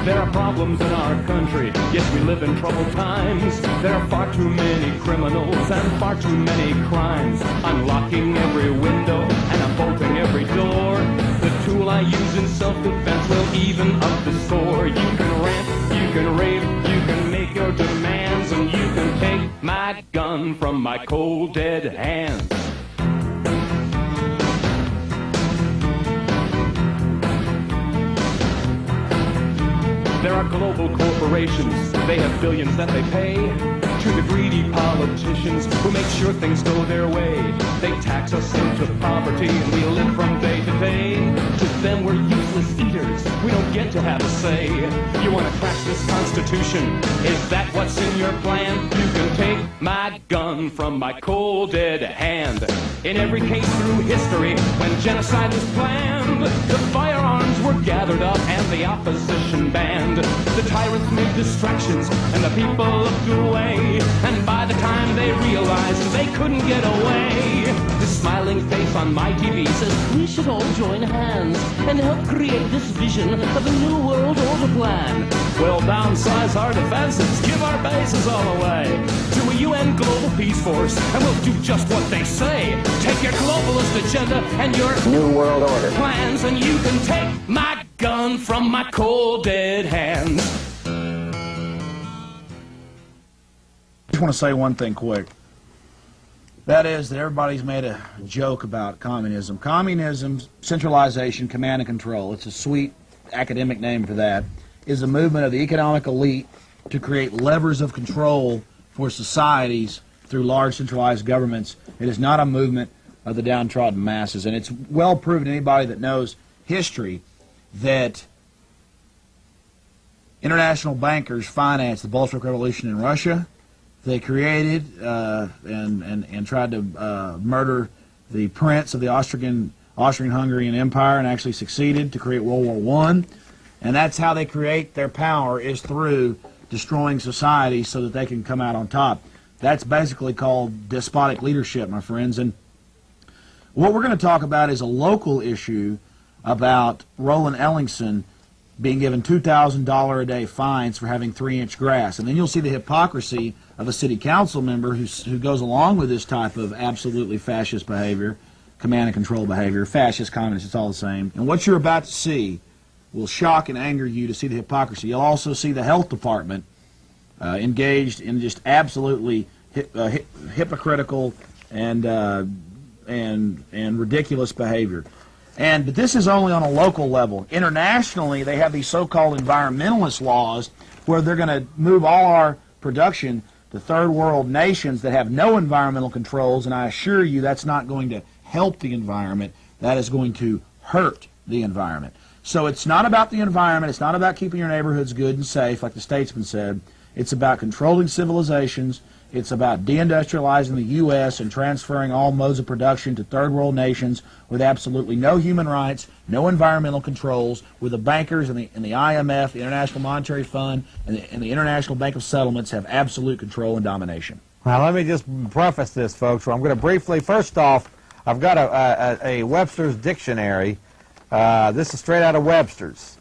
There are problems in our country, yes, we live in troubled times. There are far too many criminals and far too many crimes. I'm locking every window and I'm bolting every door. The tool I use in self-defense will even up the score. You can rant, you can rape, you can make your demands, and you can take my gun from my cold dead hands. There are global corporations, they have billions that they pay to the greedy politicians who make sure things go their way. They tax us into poverty and we live from day to day. To them we're useless eaters, we don't get to have a say. You want to crash this Constitution, is that what's in your plan? You can take my gun from my cold dead hand. In every case through history, when genocide was planned, the firearms were gathered up and the opposition banned. The tyrants made distractions and the people looked away, and by the time they realized they couldn't get away, the smiling face on my TV says we should all join hands and help create this vision of a new world order plan. We'll downsize our defenses, give our bases all away to a UN global peace force, and we'll do just what they say. Take your globalist agenda and your new world order plans, and you can take my gun from my cold dead hands. I just want to say one thing quick. That is that everybody's made a joke about communism. Communism, centralization, command and control, it's a sweet academic name for that, is a movement of the economic elite to create levers of control for societies through large centralized governments. It is not a movement of the downtrodden masses. And it's well proven to anybody that knows history that international bankers financed the Bolshevik Revolution in Russia. They created and tried to murder the prince of the Austrian-Hungarian Empire and actually succeeded to create World War I. And that's how they create their power, is through destroying society so that they can come out on top. That's basically called despotic leadership, my friends. And what we're going to talk about is a local issue about Roland Ellingson being given $2,000 a day fines for having 3-inch grass. And then you'll see the hypocrisy of a city council member who goes along with this type of absolutely fascist behavior, command and control behavior, fascist, communist, it's all the same. And what you're about to see will shock and anger you to see the hypocrisy. You'll also see the health department engaged in just absolutely hypocritical and ridiculous behavior. But this is only on a local level. Internationally, they have these so-called environmentalist laws where they're going to move all our production to third world nations that have no environmental controls, and I assure you that's not going to help the environment. That is going to hurt the environment. So it's not about the environment. It's not about keeping your neighborhoods good and safe, like the statesman said. It's about controlling civilizations. It's about deindustrializing the U.S. and transferring all modes of production to third world nations with absolutely no human rights, no environmental controls, where the bankers and the IMF, the International Monetary Fund, and the International Bank of Settlements have absolute control and domination. Now, let me just preface this, folks. I'm going to briefly, first off, I've got a Webster's dictionary. This is straight out of Webster's.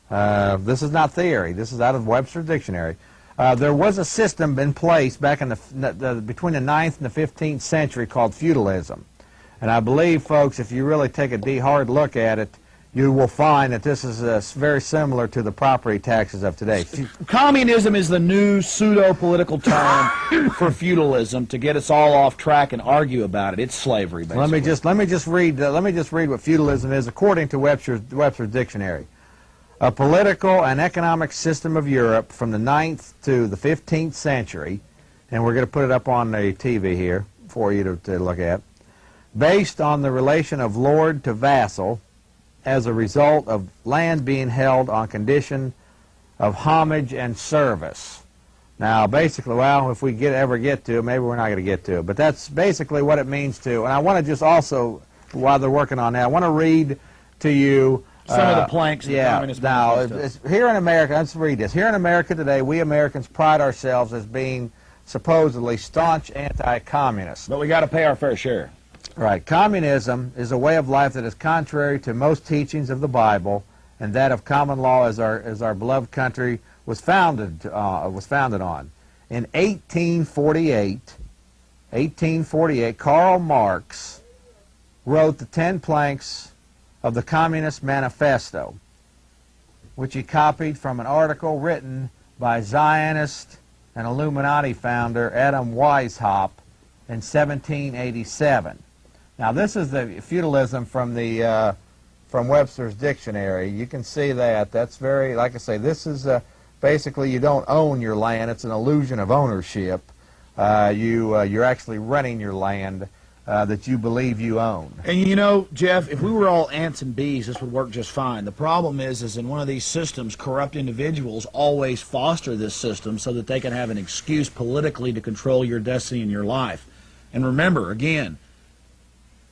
This is not theory. This is out of Webster's dictionary. There was a system in place back in between the 9th and the 15th century called feudalism. And I believe, folks, if you really take a hard look at it, you will find that this is very similar to the property taxes of today. Communism is the new pseudo-political term for feudalism to get us all off track and argue about it. It's slavery, basically. Let me just read what feudalism is according to Webster's dictionary. A political and economic system of Europe from the 9th to the 15th century, and we're going to put it up on the TV here for you to look at, based on the relation of lord to vassal as a result of land being held on condition of homage and service. Now, basically, well, if we ever get to it, maybe we're not going to get to it, but that's basically what it means to. And I want to just also, while they're working on that, I want to read to you some of the planks of the Communist Manifesto. Here in America, let's read this. Here in America today, we Americans pride ourselves as being supposedly staunch anti-communists. But we got to pay our fair share. Right. Communism is a way of life that is contrary to most teachings of the Bible and that of common law as our beloved country was founded on. In 1848, Karl Marx wrote the 10 planks of the Communist Manifesto, which he copied from an article written by Zionist and Illuminati founder Adam Weishaupt in 1787. Now, this is the feudalism from Webster's dictionary. You can see that. That's very, like I say, this is basically you don't own your land. It's an illusion of ownership. You're actually renting your land that you believe you own. And you know, Jeff, if we were all ants and bees, this would work just fine. The problem is in one of these systems, corrupt individuals always foster this system so that they can have an excuse politically to control your destiny and your life. And remember, again,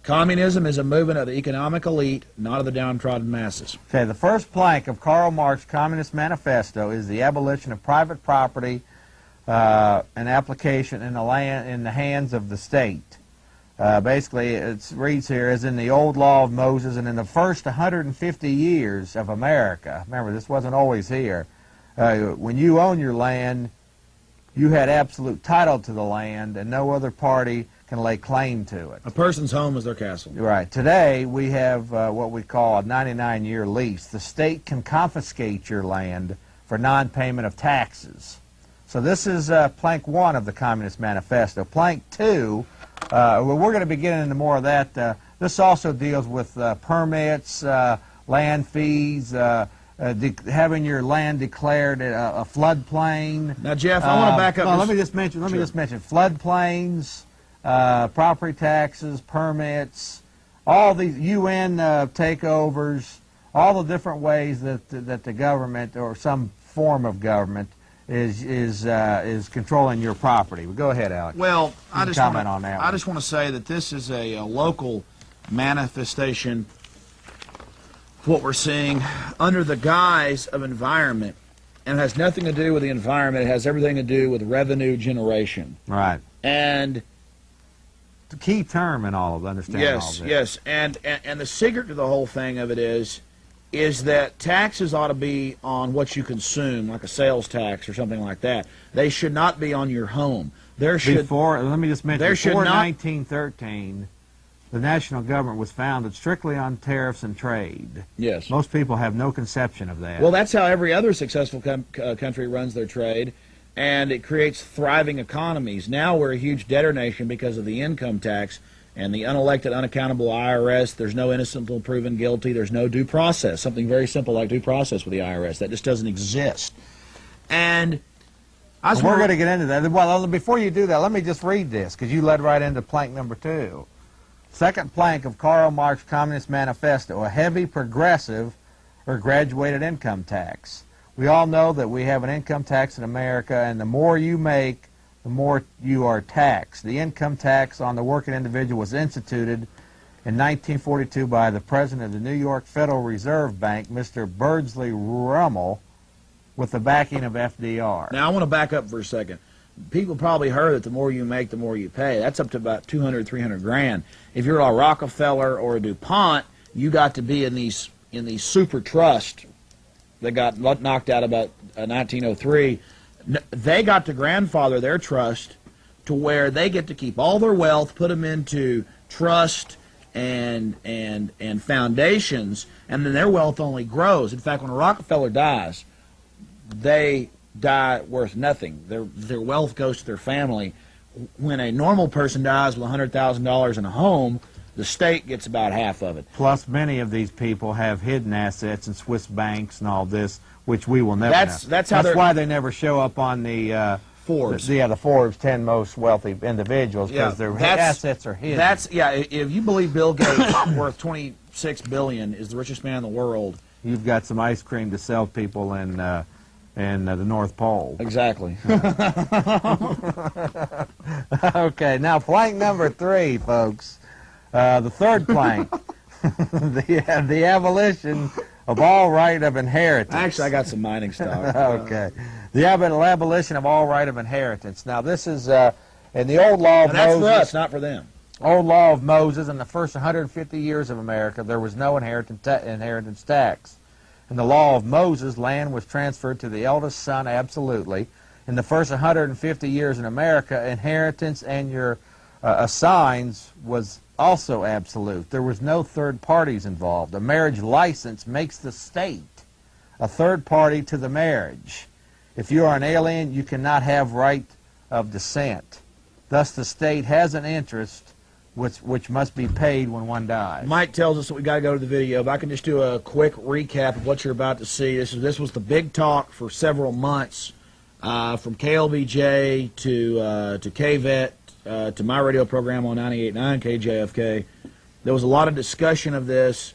communism is a movement of the economic elite, not of the downtrodden masses. Okay, the first plank of Karl Marx's Communist Manifesto is the abolition of private property and application in the hands of the state. Basically, it reads here, as in the old law of Moses and in the first 150 years of America. Remember, this wasn't always here. When you own your land, you had absolute title to the land, and no other party can lay claim to it. A person's home is their castle. Right. Today, we have what we call a 99-year lease. The state can confiscate your land for non-payment of taxes. So this is plank 1 of the Communist Manifesto. Plank 2, well, we're going to be getting into more of that. This also deals with permits, land fees, having your land declared a floodplain. Now, Jeff, I want to back up. No, let me just mention floodplains, property taxes, permits, all these UN takeovers, all the different ways that the government or some form of government is controlling your property. Well, go ahead, Alex. Well, I just want to say that this is a local manifestation of what we're seeing under the guise of environment, and it has nothing to do with the environment. It has everything to do with revenue generation. Right. And the key term in all of understanding all of this. Yes, and the secret to the whole thing of it is that taxes ought to be on what you consume, like a sales tax or something like that. They should not be on your home. Let me just mention, before 1913, the national government was founded strictly on tariffs and trade. Yes. Most people have no conception of that. Well, that's how every other successful country runs their trade, and it creates thriving economies. Now we're a huge debtor nation because of the income tax and the unelected, unaccountable IRS. There's no innocent until proven guilty. There's no due process, something very simple like due process with the IRS. That just doesn't exist. And we're going to get into that. Well, before you do that, let me just read this, because you led right into plank number 2. Second plank of Karl Marx's Communist Manifesto, a heavy progressive or graduated income tax. We all know that we have an income tax in America, and the more you make, the more you are taxed. The income tax on the working individual was instituted in 1942 by the president of the New York Federal Reserve Bank, Mr. Beardsley Ruml, with the backing of FDR. Now, I want to back up for a second. People probably heard that the more you make, the more you pay. That's up to about 200, 300 grand. If you're a Rockefeller or a DuPont, you got to be in these super trusts that got knocked out about 1903. They got to grandfather their trust to where they get to keep all their wealth, put them into trust and foundations, and then their wealth only grows. In fact, when a Rockefeller dies, they die worth nothing. Their wealth goes to their family. When a normal person dies with $100,000 in a home, the state gets about half of it. Plus, many of these people have hidden assets in Swiss banks and all this, which we will never know. That's why they never show up on the Forbes. The Forbes 10 most wealthy individuals, because their assets are hidden. If you believe Bill Gates, worth $26 billion, is the richest man in the world, you've got some ice cream to sell people in the North Pole. Exactly. Okay, now plank number 3, folks. The third plank, the abolition of all right of inheritance. Actually, I got some mining stock. Okay. The abolition of all right of inheritance. Now, this is in the old law of Moses. That's for us, not for them. Old law of Moses, in the first 150 years of America, there was no inheritance tax. In the law of Moses, land was transferred to the eldest son absolutely. In the first 150 years in America, inheritance and your assigns was also absolute. There was no third parties involved. A marriage license makes the state a third party to the marriage. If you are an alien, you cannot have right of descent. Thus, the state has an interest which must be paid when one dies. Mike tells us that we got to go to the video, but I can just do a quick recap of what you're about to see. This was the big talk for several months, from KLBJ to KVET to my radio program on 98.9 KJFK. There was a lot of discussion of this.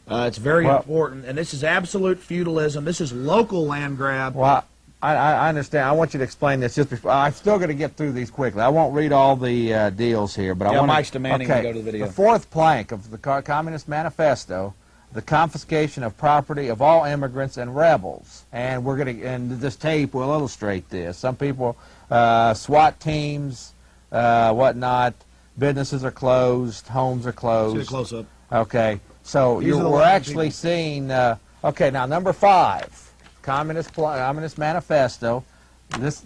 It's very important, and this is absolute feudalism. This is local land grab. Well, I understand. I want you to explain this just before. I'm still going to get through these quickly. I won't read all the deals here, but I want Mike's demanding we go to the video. The fourth plank of the Communist Manifesto, the confiscation of property of all immigrants and rebels, and we're going to, and this tape will illustrate this. Some people, SWAT teams, whatnot, businesses are closed, homes are closed. See a close up. Okay, so we're actually seeing. Okay, now number 5. Communist Manifesto.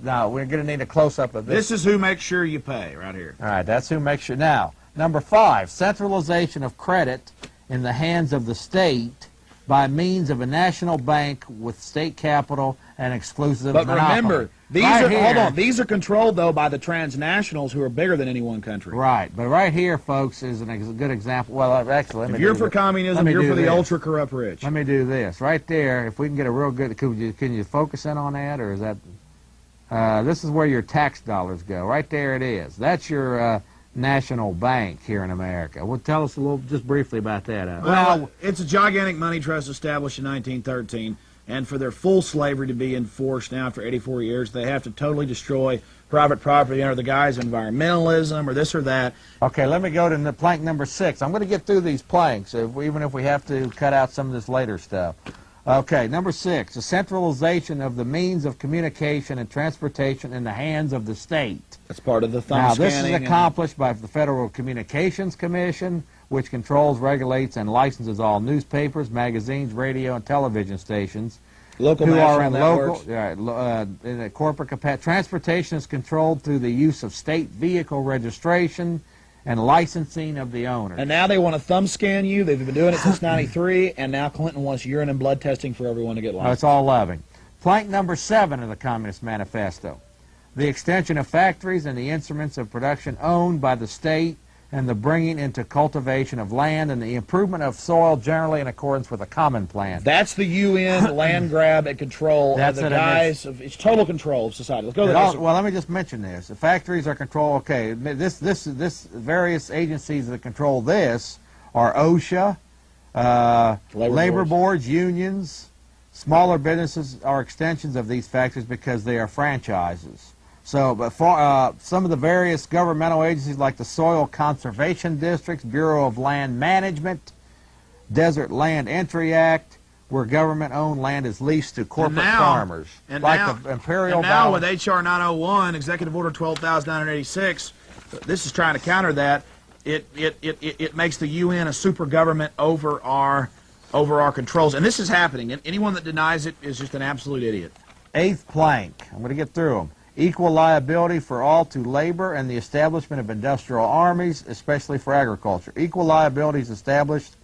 Now we're going to need a close-up of this. This is who makes sure you pay, right here. All right, that's who makes sure. Now, number 5, centralization of credit in the hands of the state by means of a national bank with state capital and exclusive monopoly. But remember, these are controlled though by the transnationals who are bigger than any one country. Right, but right here, folks, is a good example. Well, actually, if you're for communism, you're for the ultra corrupt rich. Let me do this right there. If we can get a real good, can you focus in on that, or is that? This is where your tax dollars go. Right there, it is. That's your national bank here in America. Well, tell us a little, just briefly about that. Well, it's a gigantic money trust established in 1913, and for their full slavery to be enforced now for 84 years, they have to totally destroy private property under the guise of environmentalism or this or that. Okay, let me go to plank number 6. I'm going to get through these planks, even if we have to cut out some of this later stuff. Okay, number 6, the centralization of the means of communication and transportation in the hands of the state. That's part of the thumb Now, scanning. this is accomplished by the Federal Communications Commission, which controls, regulates, and licenses all newspapers, magazines, radio, and television stations. Local who are in networks. in a corporate capacity. Transportation is controlled through the use of state vehicle registration and licensing of the owner. And now they want to thumb scan you. They've been doing it since 93, and now Clinton wants urine and blood testing for everyone to get licensed. It's all loving. Plank number 7 of the Communist Manifesto. The extension of factories and the instruments of production owned by the state and the bringing into cultivation of land and the improvement of soil generally in accordance with a common plan. That's the UN land grab and control. That's of the guys. It's total control of society. Let's go to the well, let me just mention this. The factories are controlled. Okay, this various agencies that control this are OSHA, labor boards, unions. Smaller businesses are extensions of these factories because they are franchises. So, but for some of the various governmental agencies like the Soil Conservation Districts, Bureau of Land Management, Desert Land Entry Act, where government-owned land is leased to corporate farmers. And like now, the Imperial and now with H.R. 901, Executive Order 12,986, this is trying to counter that. It makes the UN a super government over our controls. And this is happening. And anyone that denies it is just an absolute idiot. 8th plank. I'm going to get through them. Equal liability for all to labor and the establishment of industrial armies, especially for agriculture. Equal liability is established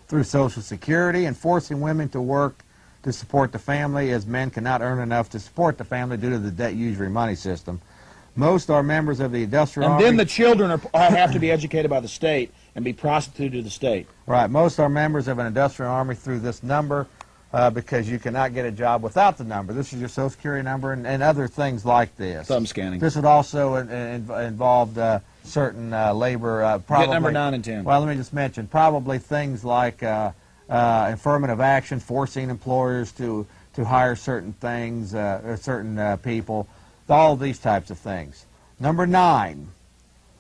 through Social Security and forcing women to work to support the family, as men cannot earn enough to support the family due to the debt usury money system. Most are members of the industrial army. And then the children have to be educated by the state and be prostituted to the state. Right. Most are members of an industrial army through this number. Because you cannot get a job without the number. This is your Social Security number and other things like this. Thumb scanning. This would also involve certain labor. Probably, get number 9 and 10. Well, let me just mention, probably things like affirmative action, forcing employers to hire certain things, or certain people, all these types of things. Number 9.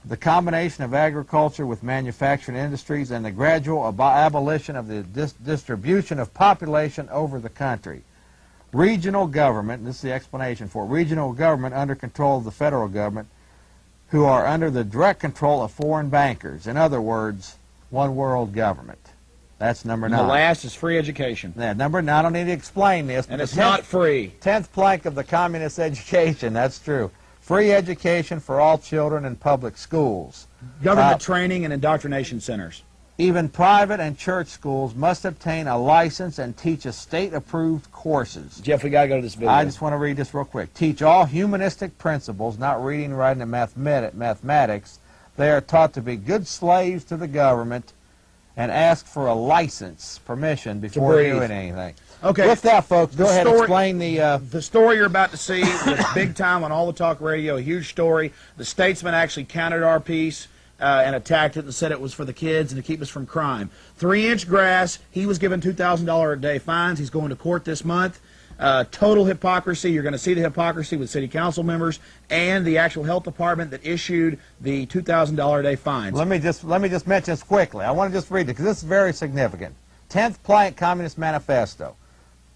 The combination of agriculture with manufacturing industries and the gradual abolition of the distribution of population over the country. Regional government, this is the explanation for it, regional government under control of the federal government, who are under the direct control of foreign bankers. In other words, one world government. That's number And 9. the last is free education. Yeah, number 9, I don't need to explain this. And but it's the not free. 10th plank of the communist education, that's true. Free education for all children in public schools. Government training and indoctrination centers. Even private and church schools must obtain a license and teach state-approved courses. Jeff, we got to go to this video. I just want to read this real quick. Teach all humanistic principles, not reading, writing, and mathematics. They are taught to be good slaves to the government and ask for a license, permission, before doing anything. Okay. With that, folks, go ahead and explain the story you're about to see was big time on all the talk radio, a huge story. The Statesman actually countered our piece and attacked it and said it was for the kids and to keep us from crime. 3-inch grass, he was given $2,000 a day fines. He's going to court this month. Total hypocrisy. You're going to see the hypocrisy with city council members and the actual health department that issued the $2,000 a day fines. Let me just mention this quickly. I want to just read it because this is very significant. 10th plank Communist Manifesto.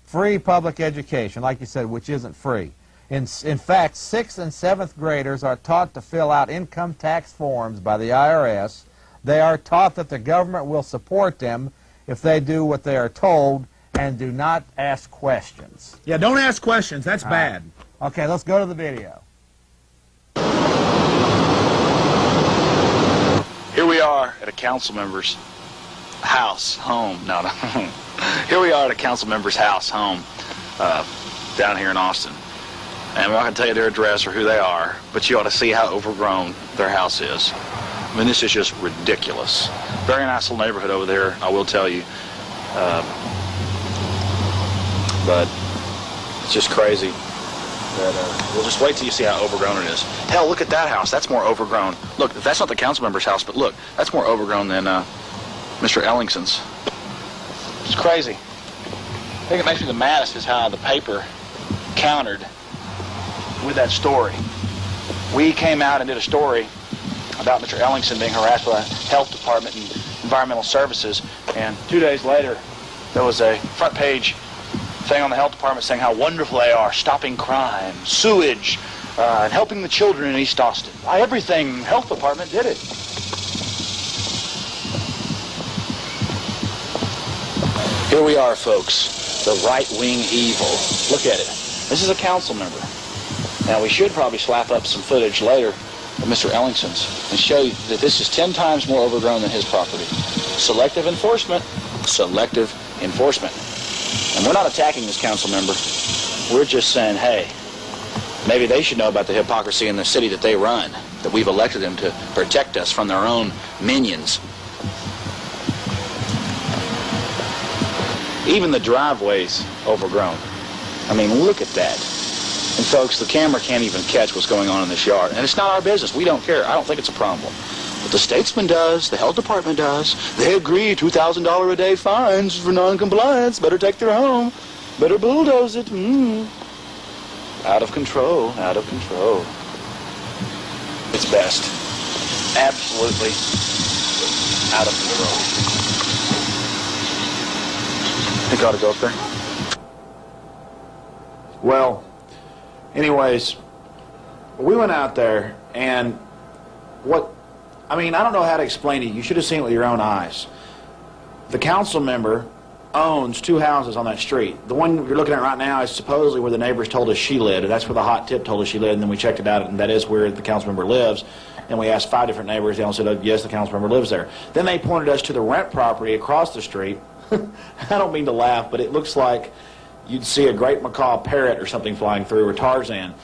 Free public education, like you said, which isn't free. In fact, 6th and 7th graders are taught to fill out income tax forms by the IRS. They are taught that the government will support them if they do what they are told and do not ask questions. Yeah, don't ask questions. That's bad. Okay, let's go to the video. Here we are at a council member's house, home. No. Here we are at a council member's house, home, down here in Austin. And I'm not going to tell you their address or who they are, but you ought to see how overgrown their house is. I mean, this is just ridiculous. Very nice little neighborhood over there, I will tell you. But it's just crazy that we'll just wait till you see how overgrown it is. Hell, look at that house. That's more overgrown. Look, that's not the council member's house, but look, that's more overgrown than Mr. Ellingson's. It's crazy. I think it makes me the maddest is how the paper countered with that story. We came out and did a story about Mr. Ellingson being harassed by the health department and environmental services, and 2 days later there was a front page thing on the health department saying how wonderful they are, stopping crime, sewage, and helping the children in East Austin. Why, everything health department did it. Here we are, folks, the right-wing evil. Look at it. This is a council member. Now, we should probably slap up some footage later of Mr. Ellingson's and show you that this is 10 times more overgrown than his property. Selective enforcement. Selective enforcement. And we're not attacking this council member. We're just saying, hey, maybe they should know about the hypocrisy in the city that they run, that we've elected them to protect us from their own minions. Even the driveway's overgrown. I mean, look at that. And folks, the camera can't even catch what's going on in this yard. And it's not our business. We don't care. I don't think it's a problem. But the Statesman does. The health department does. They agree $2,000 a day fines for non-compliance. Better take their home. Better bulldoze it. Out of control. Out of control. It's best. Absolutely out of control. I think I ought to go up there. Well, anyways, we went out there, and I don't know how to explain it. You should have seen it with your own eyes. The council member owns 2 houses on that street. The one you're looking at right now is supposedly where the neighbors told us she lived. That's where the hot tip told us she lived, and then we checked it out, and that is where the council member lives. And we asked 5 different neighbors. They all said, oh, yes, the council member lives there. Then they pointed us to the rent property across the street. I don't mean to laugh, but it looks like you'd see a great macaw parrot or something flying through, or Tarzan.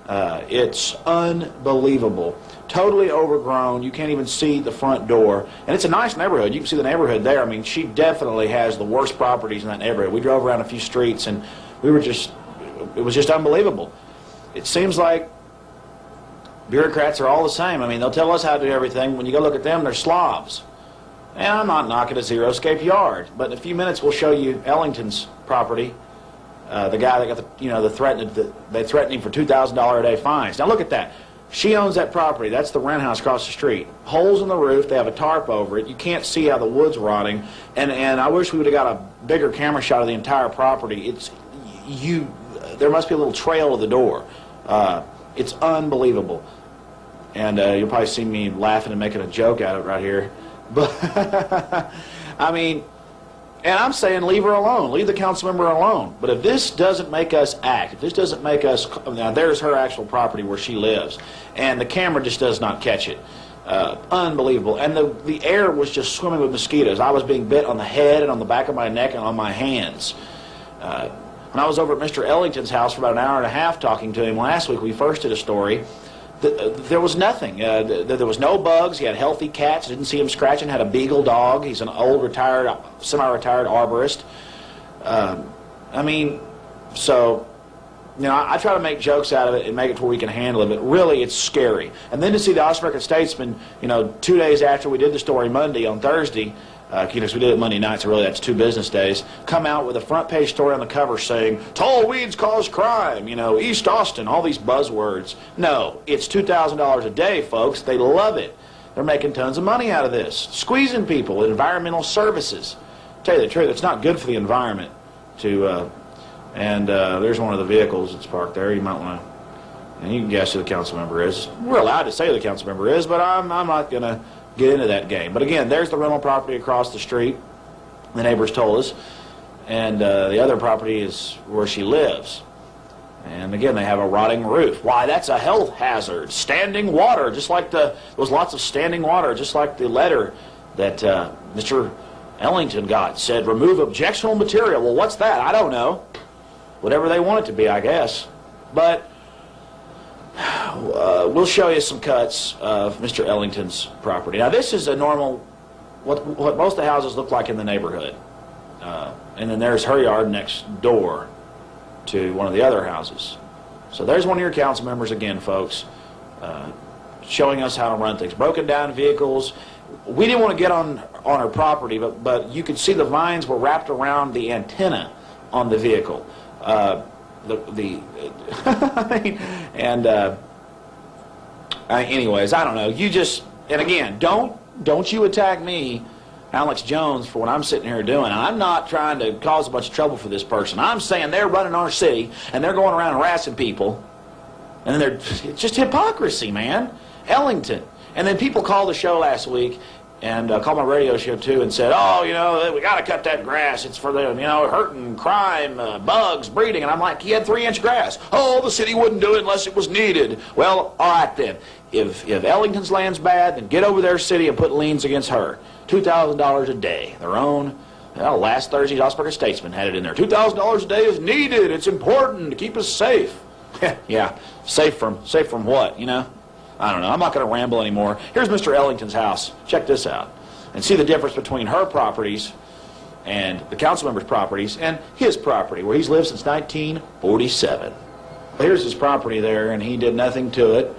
It's unbelievable. Totally overgrown. You can't even see the front door. And it's a nice neighborhood. You can see the neighborhood there. I mean, she definitely has the worst properties in that neighborhood. We drove around a few streets, and it was just unbelievable. It seems like bureaucrats are all the same. I mean, they'll tell us how to do everything. When you go look at them, they're slobs. And I'm not knocking a zero-scape yard, but in a few minutes we'll show you Ellington's property. The guy that got they threatened him for $2,000 a day fines. Now look at that. She owns that property. That's the rent house across the street. Holes in the roof. They have a tarp over it. You can't see how the wood's rotting. And I wish we would have got a bigger camera shot of the entire property. There must be a little trail to the door. It's unbelievable. And you'll probably see me laughing and making a joke out of it right here. But I mean, And I'm saying leave her alone. Leave the council member alone. But if this doesn't make us act, if this doesn't make us... Now, there's her actual property where she lives. And the camera just does not catch it. Unbelievable. And the air was just swimming with mosquitoes. I was being bit on the head and on the back of my neck and on my hands. When I was over at Mr. Ellington's house for about an hour and a half talking to him last week, we first did a story, there was nothing. There was no bugs. He had healthy cats. Didn't see him scratching. Had a beagle dog. He's an old, retired, semi-retired arborist. I mean, so, you know, I try to make jokes out of it and make it to where we can handle it, but really it's scary. And then to see the American Statesman, you know, 2 days after we did the story Monday, on Thursday, because we did it Monday night, so really that's 2 business days, come out with a front page story on the cover saying, tall weeds cause crime, you know, East Austin, all these buzzwords. No, it's $2,000 a day, folks. They love it. They're making tons of money out of this. Squeezing people with environmental services. Tell you the truth, it's not good for the environment to, there's one of the vehicles that's parked there. You might want to, and you can guess who the council member is. We're allowed to say who the council member is, but I'm not going to get into that game. But again, there's the rental property across the street, the neighbors told us, and the other property is where she lives. And again, they have a rotting roof. Why, that's a health hazard. Standing water, just like there was lots of standing water, just like the letter that Mr. Ellington got, said remove objectionable material. Well, what's that? I don't know. Whatever they want it to be, I guess. But we'll show you some cuts of Mr. Ellington's property. Now, this is a normal, what most of the houses look like in the neighborhood. And then there's her yard next door to one of the other houses. So there's one of your council members again, folks, showing us how to run things. Broken down vehicles. We didn't want to get on her property, but you could see the vines were wrapped around the antenna on the vehicle. Anyways, I don't know. You just, and again, don't you attack me, Alex Jones, for what I'm sitting here doing. I'm not trying to cause a bunch of trouble for this person. I'm saying they're running our city and they're going around harassing people, and then it's just hypocrisy, man. Ellington, and then people called the show last week. And called my radio show too and said, oh, you know, we got to cut that grass. It's for the, you know, hurting, crime, bugs, breeding. And I'm like, he had 3-inch grass. Oh, the city wouldn't do it unless it was needed. Well, all right then. If Ellington's land's bad, then get over their city and put liens against her. $2,000 a day. Their own. Well, last Thursday's Osberger Statesman had it in there. $2,000 a day is needed. It's important to keep us safe. Yeah, safe from what, you know? I don't know. I'm not going to ramble anymore. Here's Mr. Ellington's house. Check this out. And see the difference between her properties and the council member's properties and his property, where he's lived since 1947. Here's his property there, and he did nothing to it.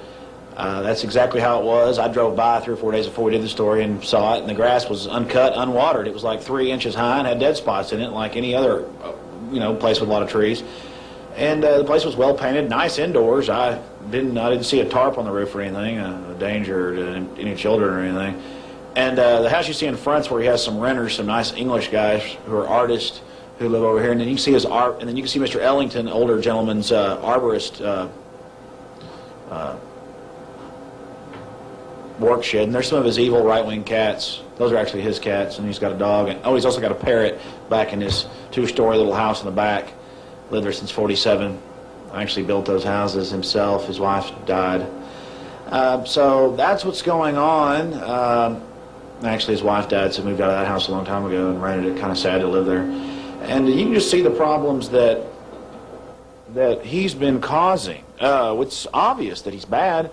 That's exactly how it was. I drove by 3 or 4 days before we did the story and saw it, and the grass was uncut, unwatered. It was like 3 inches high and had dead spots in it, like any other, place with a lot of trees. And the place was well painted, nice indoors. I didn't see a tarp on the roof or anything, a danger to any children or anything. And the house you see in front's where he has some renters, some nice English guys who are artists who live over here. And then you can see his art, and then you can see Mr. Ellington, older gentleman's arborist work shed. And there's some of his evil right-wing cats. Those are actually his cats, and he's got a dog. And he's also got a parrot back in his 2-story little house in the back. Lived there since 47. Actually built those houses himself. His wife died. So that's what's going on. Actually, his wife died, so moved out of that house a long time ago and rented it. Kind of sad to live there. And you can just see the problems that he's been causing. It's obvious that he's bad.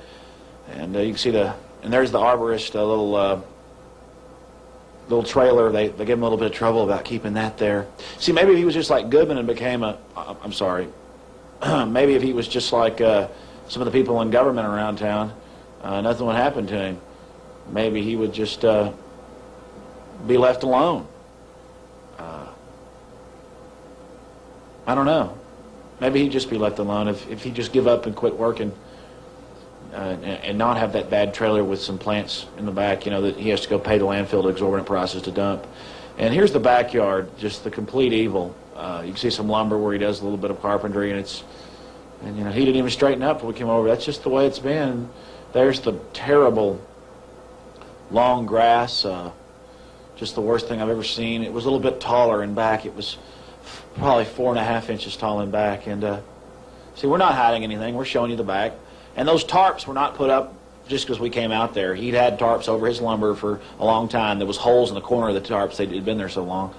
And you can see and there's the arborist, little trailer. They give him a little bit of trouble about keeping that there. See, maybe if he was just like Goodman and became I'm sorry. Maybe if he was just like some of the people in government around town, nothing would happen to him. Maybe he would just be left alone. I don't know. Maybe he'd just be left alone if he'd just give up and quit working and not have that bad trailer with some plants in the back, that he has to go pay the landfill to exorbitant prices to dump. And here's the backyard, just the complete evil. You can see some lumber where he does a little bit of carpentry, and he didn't even straighten up when we came over. That's just the way it's been. There's the terrible long grass Just the worst thing I've ever seen. It was a little bit taller in back. It was probably 4.5 inches tall in back. And see, we're not hiding anything. We're showing you the back. And those tarps were not put up just because we came out there. He'd had tarps over his lumber for a long time. There was holes in the corner of the tarps. They'd been there so long.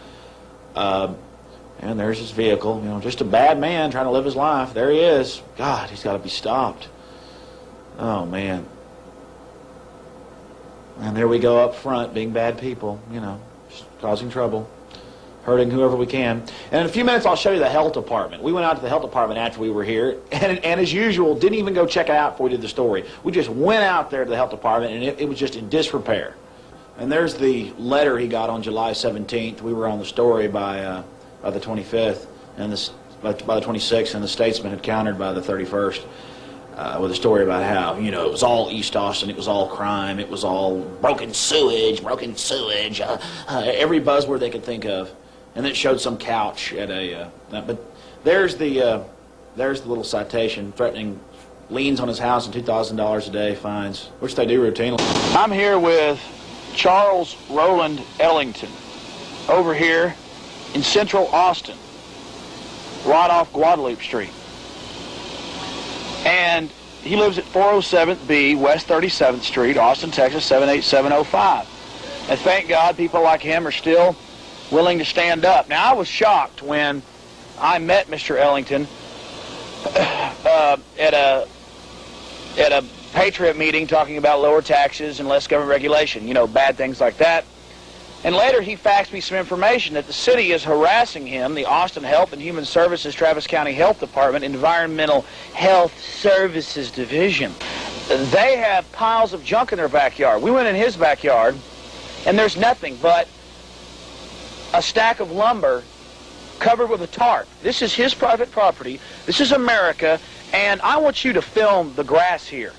And there's his vehicle. You know, just a bad man trying to live his life. There he is. God, he's got to be stopped. Oh, man. And there we go up front, being bad people, you know, just causing trouble, hurting whoever we can. And in a few minutes, I'll show you the health department. We went out to the health department after we were here, and as usual, didn't even go check it out before we did the story. We just went out there to the health department, and it was just in disrepair. And there's the letter he got on July 17th. We were on the story by the 25th, and by the 26th, and the Statesman had countered by the 31st. With a story about how, you know, it was all East Austin, it was all crime, it was all broken sewage, every buzzword they could think of. And then it showed some couch at a, but there's the little citation threatening liens on his house and $2,000 a day fines, which they do routinely. I'm here with Charles Roland Ellington over here in central Austin, right off Guadalupe Street. And he lives at 407B West 37th Street, Austin, Texas, 78705. And thank God people like him are still willing to stand up. Now, I was shocked when I met Mr. Ellington at a Patriot meeting talking about lower taxes and less government regulation, you know, bad things like that. And later he faxed me some information that the city is harassing him, the Austin Health and Human Services Travis County Health Department, Environmental Health Services Division. They have piles of junk in their backyard. We went in his backyard, and there's nothing but a stack of lumber covered with a tarp. This is his private property. This is America, and I want you to film the grass here.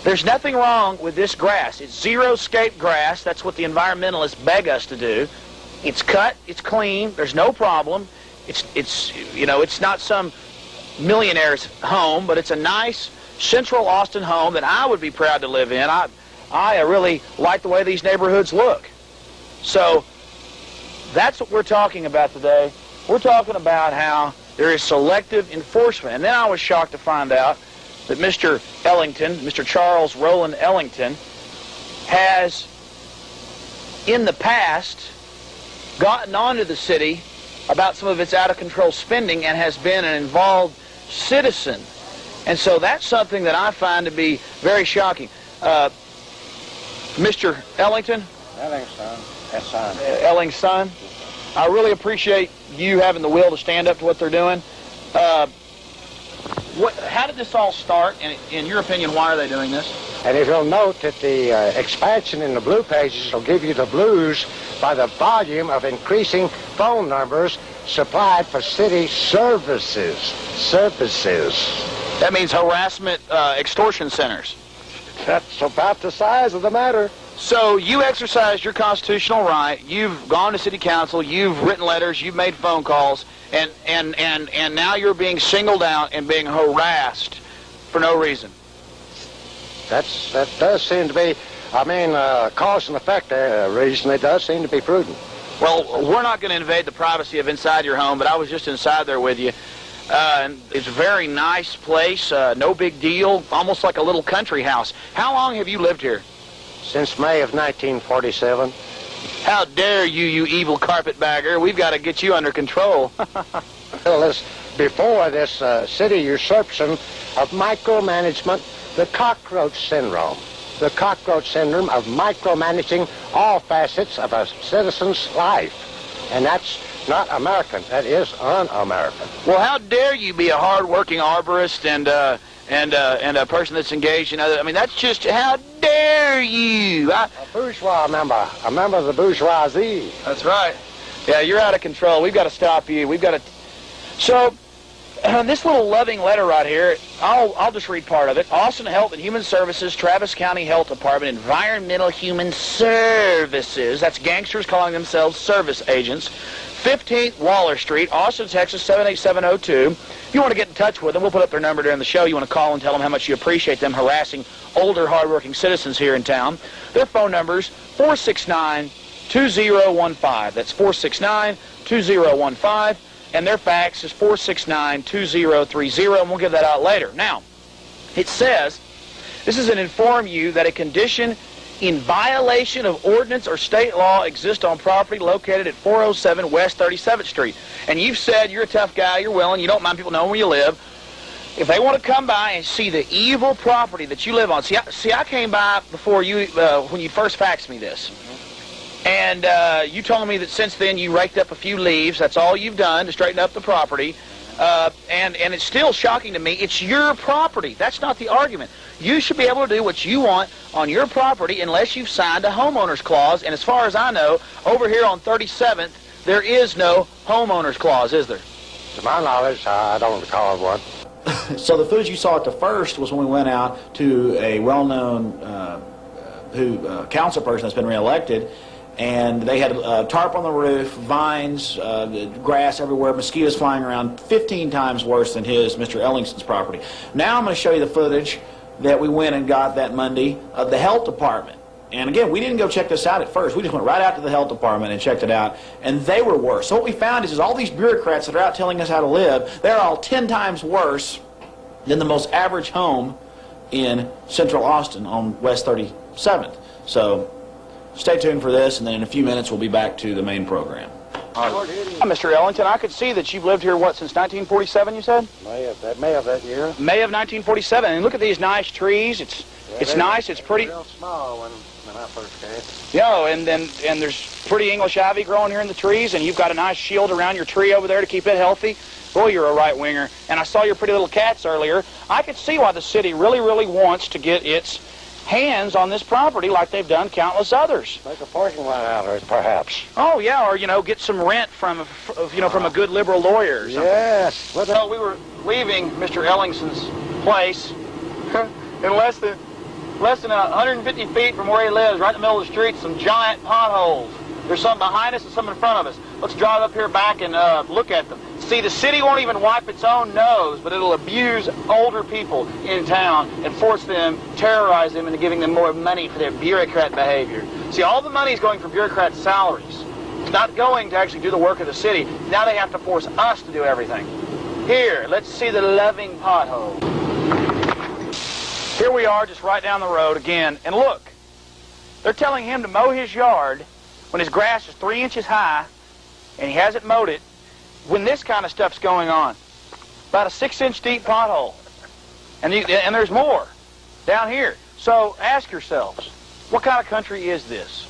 There's nothing wrong with this grass. It's zero-scape grass. That's what the environmentalists beg us to do. It's cut. It's clean. There's no problem. It's you know, it's not some millionaire's home, but it's a nice central Austin home that I would be proud to live in. I really like the way these neighborhoods look. So that's what we're talking about today. We're talking about how there is selective enforcement. And then I was shocked to find out that Mr. Ellington, Mr. Charles Roland Ellington, has in the past gotten onto the city about some of its out-of-control spending and has been an involved citizen. And so that's something that I find to be very shocking. Mr. Ellington? Elling's son. I really appreciate you having the will to stand up to what they're doing. How did this all start, and in your opinion, why are they doing this? And if you'll note that the expansion in the blue pages will give you the blues by the volume of increasing phone numbers supplied for city services. That means harassment, extortion centers. That's about the size of the matter. So you exercised your constitutional right. You've gone to city council. You've written letters. You've made phone calls. And now you're being singled out and being harassed for no reason. That does seem to be, cause and effect reason. It does seem to be prudent. Well, we're not going to invade the privacy of inside your home, but I was just inside there with you. And it's a very nice place, no big deal, almost like a little country house. How long have you lived here? Since May of 1947. How dare you, you evil carpetbagger. We've got to get you under control. Well, before this city usurpation of micromanagement, the cockroach syndrome. The cockroach syndrome of micromanaging all facets of a citizen's life. And that's not American. That is un-American. Well, how dare you be a hard-working arborist and a person that's engaged in other... I mean, that's just... How dare you? A bourgeois member. A member of the bourgeoisie. That's right. Yeah, you're out of control. We've got to stop you. We've got to... So, this little loving letter right here, I'll just read part of it. Austin Health and Human Services, Travis County Health Department, Environmental Human Services. That's gangsters calling themselves service agents. 15th Waller Street, Austin, Texas, 78702. If you want to get in touch with them, we'll put up their number during the show. You want to call and tell them how much you appreciate them harassing older, hardworking citizens here in town. Their phone number's 469 469-2015. That's 469-2015. And their fax is 469-2030, and we'll give that out later. Now, it says, this is an inform you that a condition in violation of ordinance or state law exists on property located at 407 West 37th Street. And you've said you're a tough guy, you're willing, you don't mind people knowing where you live. If they want to come by and see the evil property that you live on, see, I came by before you, when you first faxed me this. And you told me that since then you raked up a few leaves. That's all you've done to straighten up the property. And it's still shocking to me. It's your property. That's not the argument. You should be able to do what you want on your property unless you've signed a homeowner's clause. And as far as I know, over here on 37th, there is no homeowner's clause, is there? To my knowledge, I don't recall of one. So the footage you saw at the first was when we went out to a well-known council person that's been reelected, and they had a tarp on the roof, vines, grass everywhere, mosquitoes flying around, 15 times worse than Mr. Ellingson's property. Now I'm going to show you the footage that we went and got that Monday of the health department. And again, we didn't go check this out at first. We just went right out to the health department and checked it out, and they were worse. So what we found is all these bureaucrats that are out telling us how to live, they're all 10 times worse than the most average home in central Austin on West 37th. So stay tuned for this, and then in a few minutes we'll be back to the main program. Mr. Ellington, I could see that you've lived here, what, since 1947, you said? May of that year. May of 1947. And look at these nice trees. It's nice. It's pretty. Real small when I first came. Yeah, and there's pretty English ivy growing here in the trees, and you've got a nice shield around your tree over there to keep it healthy. Boy, you're a right-winger. And I saw your pretty little cats earlier. I could see why the city really, really wants to get its hands on this property like they've done countless others. Make a parking lot out of it, perhaps. Oh, yeah, or, get some rent from a good liberal lawyer or something. Yes. So we were leaving Mr. Ellingson's place in less than 150 feet from where he lives, right in the middle of the street, some giant potholes. There's some behind us and some in front of us. Let's drive up here back and look at them. See, the city won't even wipe its own nose, but it'll abuse older people in town and force them, terrorize them into giving them more money for their bureaucrat behavior. See, all the money is going for bureaucrat salaries. It's not going to actually do the work of the city. Now they have to force us to do everything. Here, let's see the loving pothole. Here we are, just right down the road again, and look, they're telling him to mow his yard when his grass is 3 inches high, and he hasn't mowed it, when this kind of stuff's going on. About a 6-inch deep pothole. And there's more down here. So ask yourselves, what kind of country is this?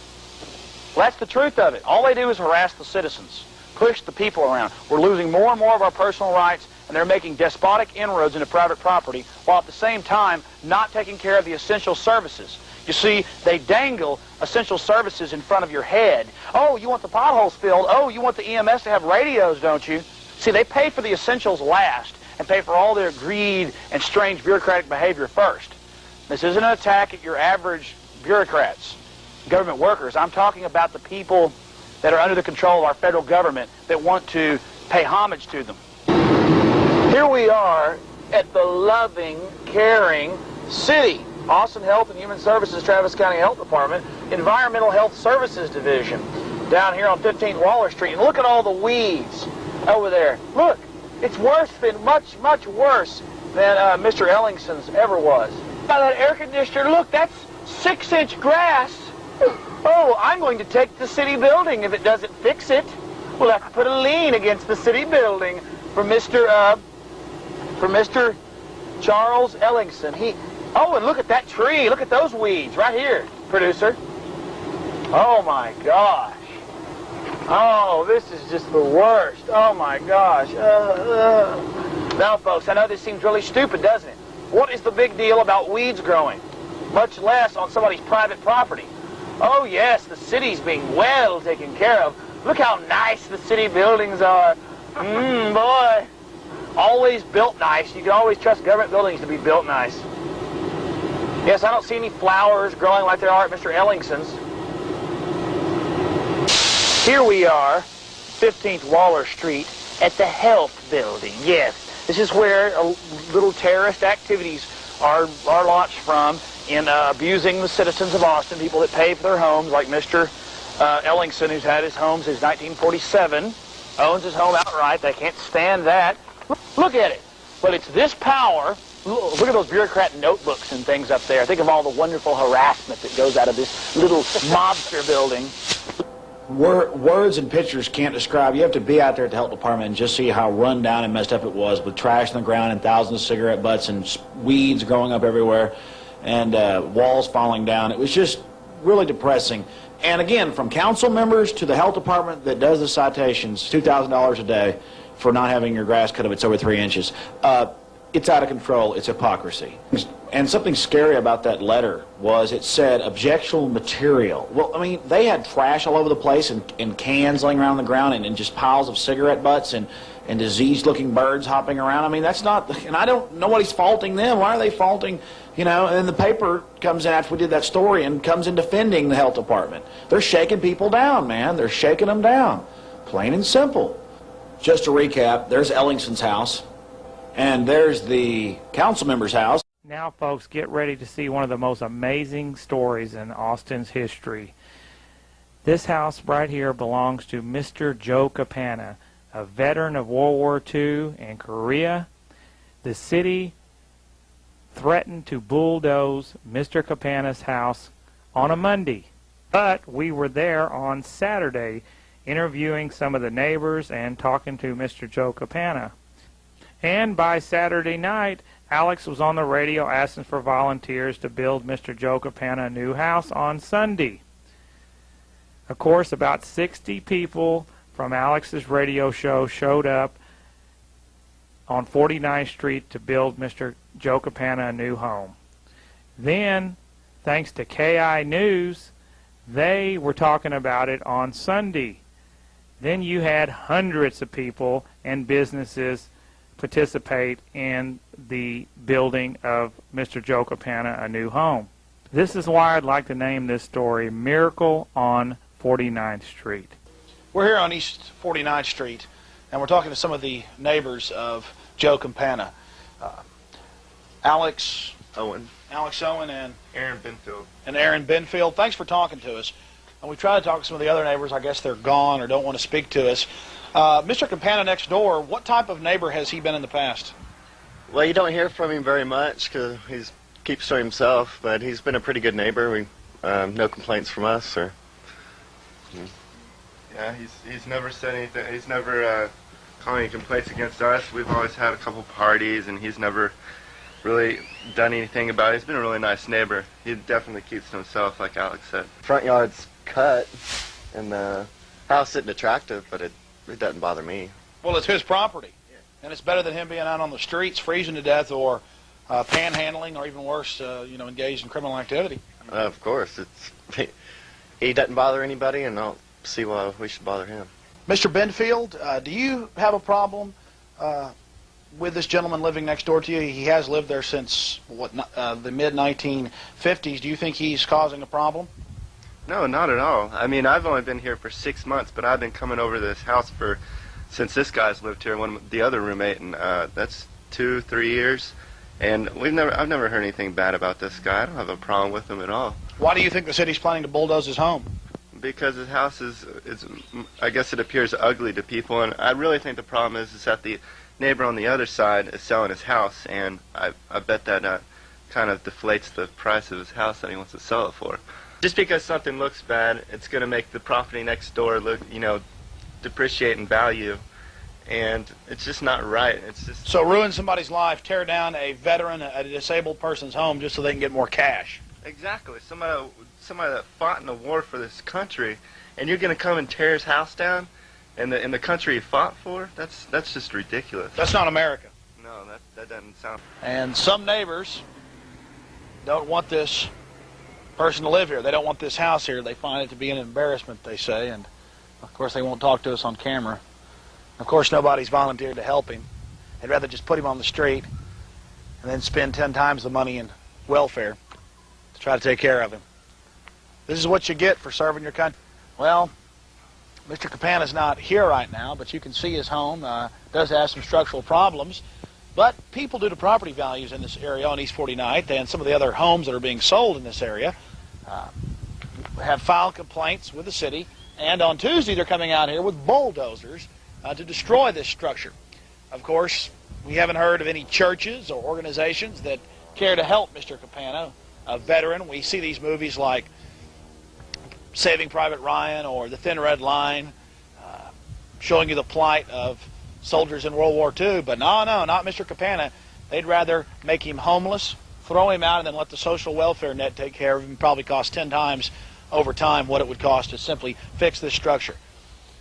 Well, that's the truth of it. All they do is harass the citizens, push the people around. We're losing more and more of our personal rights, and they're making despotic inroads into private property, while at the same time not taking care of the essential services. You see, they dangle essential services in front of your head. Oh, you want the potholes filled. Oh, you want the EMS to have radios, don't you? See, they pay for the essentials last and pay for all their greed and strange bureaucratic behavior first. This isn't an attack at your average bureaucrats, government workers. I'm talking about the people that are under the control of our federal government that want to pay homage to them. Here we are at the loving, caring city. Austin Health and Human Services, Travis County Health Department, Environmental Health Services Division, down here on 15th Waller Street. And look at all the weeds over there. Look, it's worse than, much, much worse than Mr. Ellingson's ever was. Now that air conditioner, look, that's 6-inch grass. Oh, I'm going to take the city building if it doesn't fix it. We'll have to put a lien against the city building for Mr. Charles Ellingson. Oh, and look at that tree. Look at those weeds right here, producer. Oh, my gosh. Oh, this is just the worst. Oh, my gosh. Now, folks, I know this seems really stupid, doesn't it? What is the big deal about weeds growing? Much less on somebody's private property. Oh, yes, the city's being well taken care of. Look how nice the city buildings are. Boy. Always built nice. You can always trust government buildings to be built nice. Yes, I don't see any flowers growing like there are at Mr. Ellingson's. Here we are, 15th Waller Street, at the Health Building. Yes, this is where little terrorist activities are launched from in abusing the citizens of Austin, people that pay for their homes, like Mr. Ellingson, who's had his home since 1947, owns his home outright. They can't stand that. Look at it. But it's this power. Look at those bureaucrat notebooks and things up there. Think of all the wonderful harassment that goes out of this little mobster building. Words and pictures can't describe. You have to be out there at the health department and just see how run down and messed up it was, with trash on the ground and thousands of cigarette butts and weeds growing up everywhere and walls falling down. It was just really depressing. And again, from council members to the health department that does the citations, $2,000 a day for not having your grass cut if it's over 3 inches. It's out of control. It's hypocrisy. And something scary about that letter was it said objectionable material. Well, I mean, they had trash all over the place and cans laying around the ground and just piles of cigarette butts and diseased-looking birds hopping around. I mean, that's not, and I don't, nobody's faulting them. Why are they faulting, you know, and then the paper comes in after we did that story and comes in defending the health department. They're shaking people down, man. They're shaking them down. Plain and simple. Just to recap, there's Ellingson's house. And there's the council member's house. Now, folks, get ready to see one of the most amazing stories in Austin's history. This house right here belongs to Mr. Joe Capana, a veteran of World War II and Korea. The city threatened to bulldoze Mr. Capana's house on a Monday. But we were there on Saturday interviewing some of the neighbors and talking to Mr. Joe Capana. And by Saturday night, Alex was on the radio asking for volunteers to build Mr. Joe Capana a new house on Sunday. Of course, about 60 people from Alex's radio show showed up on 49th Street to build Mr. Joe Capana a new home. Then, thanks to KI News, they were talking about it on Sunday. Then you had hundreds of people and businesses participate in the building of Mr. Joe Capana a new home. This is why I'd like to name this story Miracle on 49th Street. We're here on East 49th Street, and we're talking to some of the neighbors of Joe Capana. Alex Owen and Aaron Benfield. Aaron Benfield. Thanks for talking to us. And we tried to talk to some of the other neighbors. I guess they're gone or don't want to speak to us. Mr. Capana next door, what type of neighbor has he been in the past? Well, you don't hear from him very much because he keeps to himself, but he's been a pretty good neighbor. No complaints from us. Yeah, he's never said anything. He's never called any complaints against us. We've always had a couple parties, and he's never really done anything about it. He's been a really nice neighbor. He definitely keeps to himself, like Alex said. Front yard's cut, and the house isn't attractive, but it doesn't bother me. Well, it's his property, and it's better than him being out on the streets freezing to death or panhandling or even worse, engaged in criminal activity. Of course. He doesn't bother anybody, and I don't see why we should bother him. Mr. Benfield, do you have a problem with this gentleman living next door to you? He has lived there since, the mid-1950s. Do you think he's causing a problem? No, not at all. I mean, I've only been here for 6 months, but I've been coming over to this house since this guy's lived here, the other roommate, and that's 2-3 years. And I've never heard anything bad about this guy. I don't have a problem with him at all. Why do you think the city's planning to bulldoze his home? Because his house is I guess it appears ugly to people, and I really think the problem is that the neighbor on the other side is selling his house, and I bet that kind of deflates the price of his house that he wants to sell it for. Just because something looks bad, it's going to make the property next door look, depreciate in value, and it's just not right. It's just so ruin somebody's life, tear down a veteran, a disabled person's home just so they can get more cash. Exactly. Somebody that fought in a war for this country, and you're going to come and tear his house down, and the country he fought for? That's just ridiculous. That's not America. No, that doesn't sound. And some neighbors don't want this person to live here. They don't want this house here. They find it to be an embarrassment, they say, and of course they won't talk to us on camera. Of course nobody's volunteered to help him. They'd rather just put him on the street and then spend 10 times the money in welfare to try to take care of him. This is what you get for serving your country. Well, Mr. Capana's not here right now, but you can see his home does have some structural problems. But people, due to property values in this area on East 49th and some of the other homes that are being sold in this area, have filed complaints with the city, and on Tuesday they're coming out here with bulldozers to destroy this structure. Of course, we haven't heard of any churches or organizations that care to help Mr. Campana, a veteran. We see these movies like Saving Private Ryan or The Thin Red Line, showing you the plight of soldiers in World War II, but no, not Mr. Campana. They'd rather make him homeless, throw him out, and then let the social welfare net take care of him. Probably cost 10 times over time what it would cost to simply fix this structure.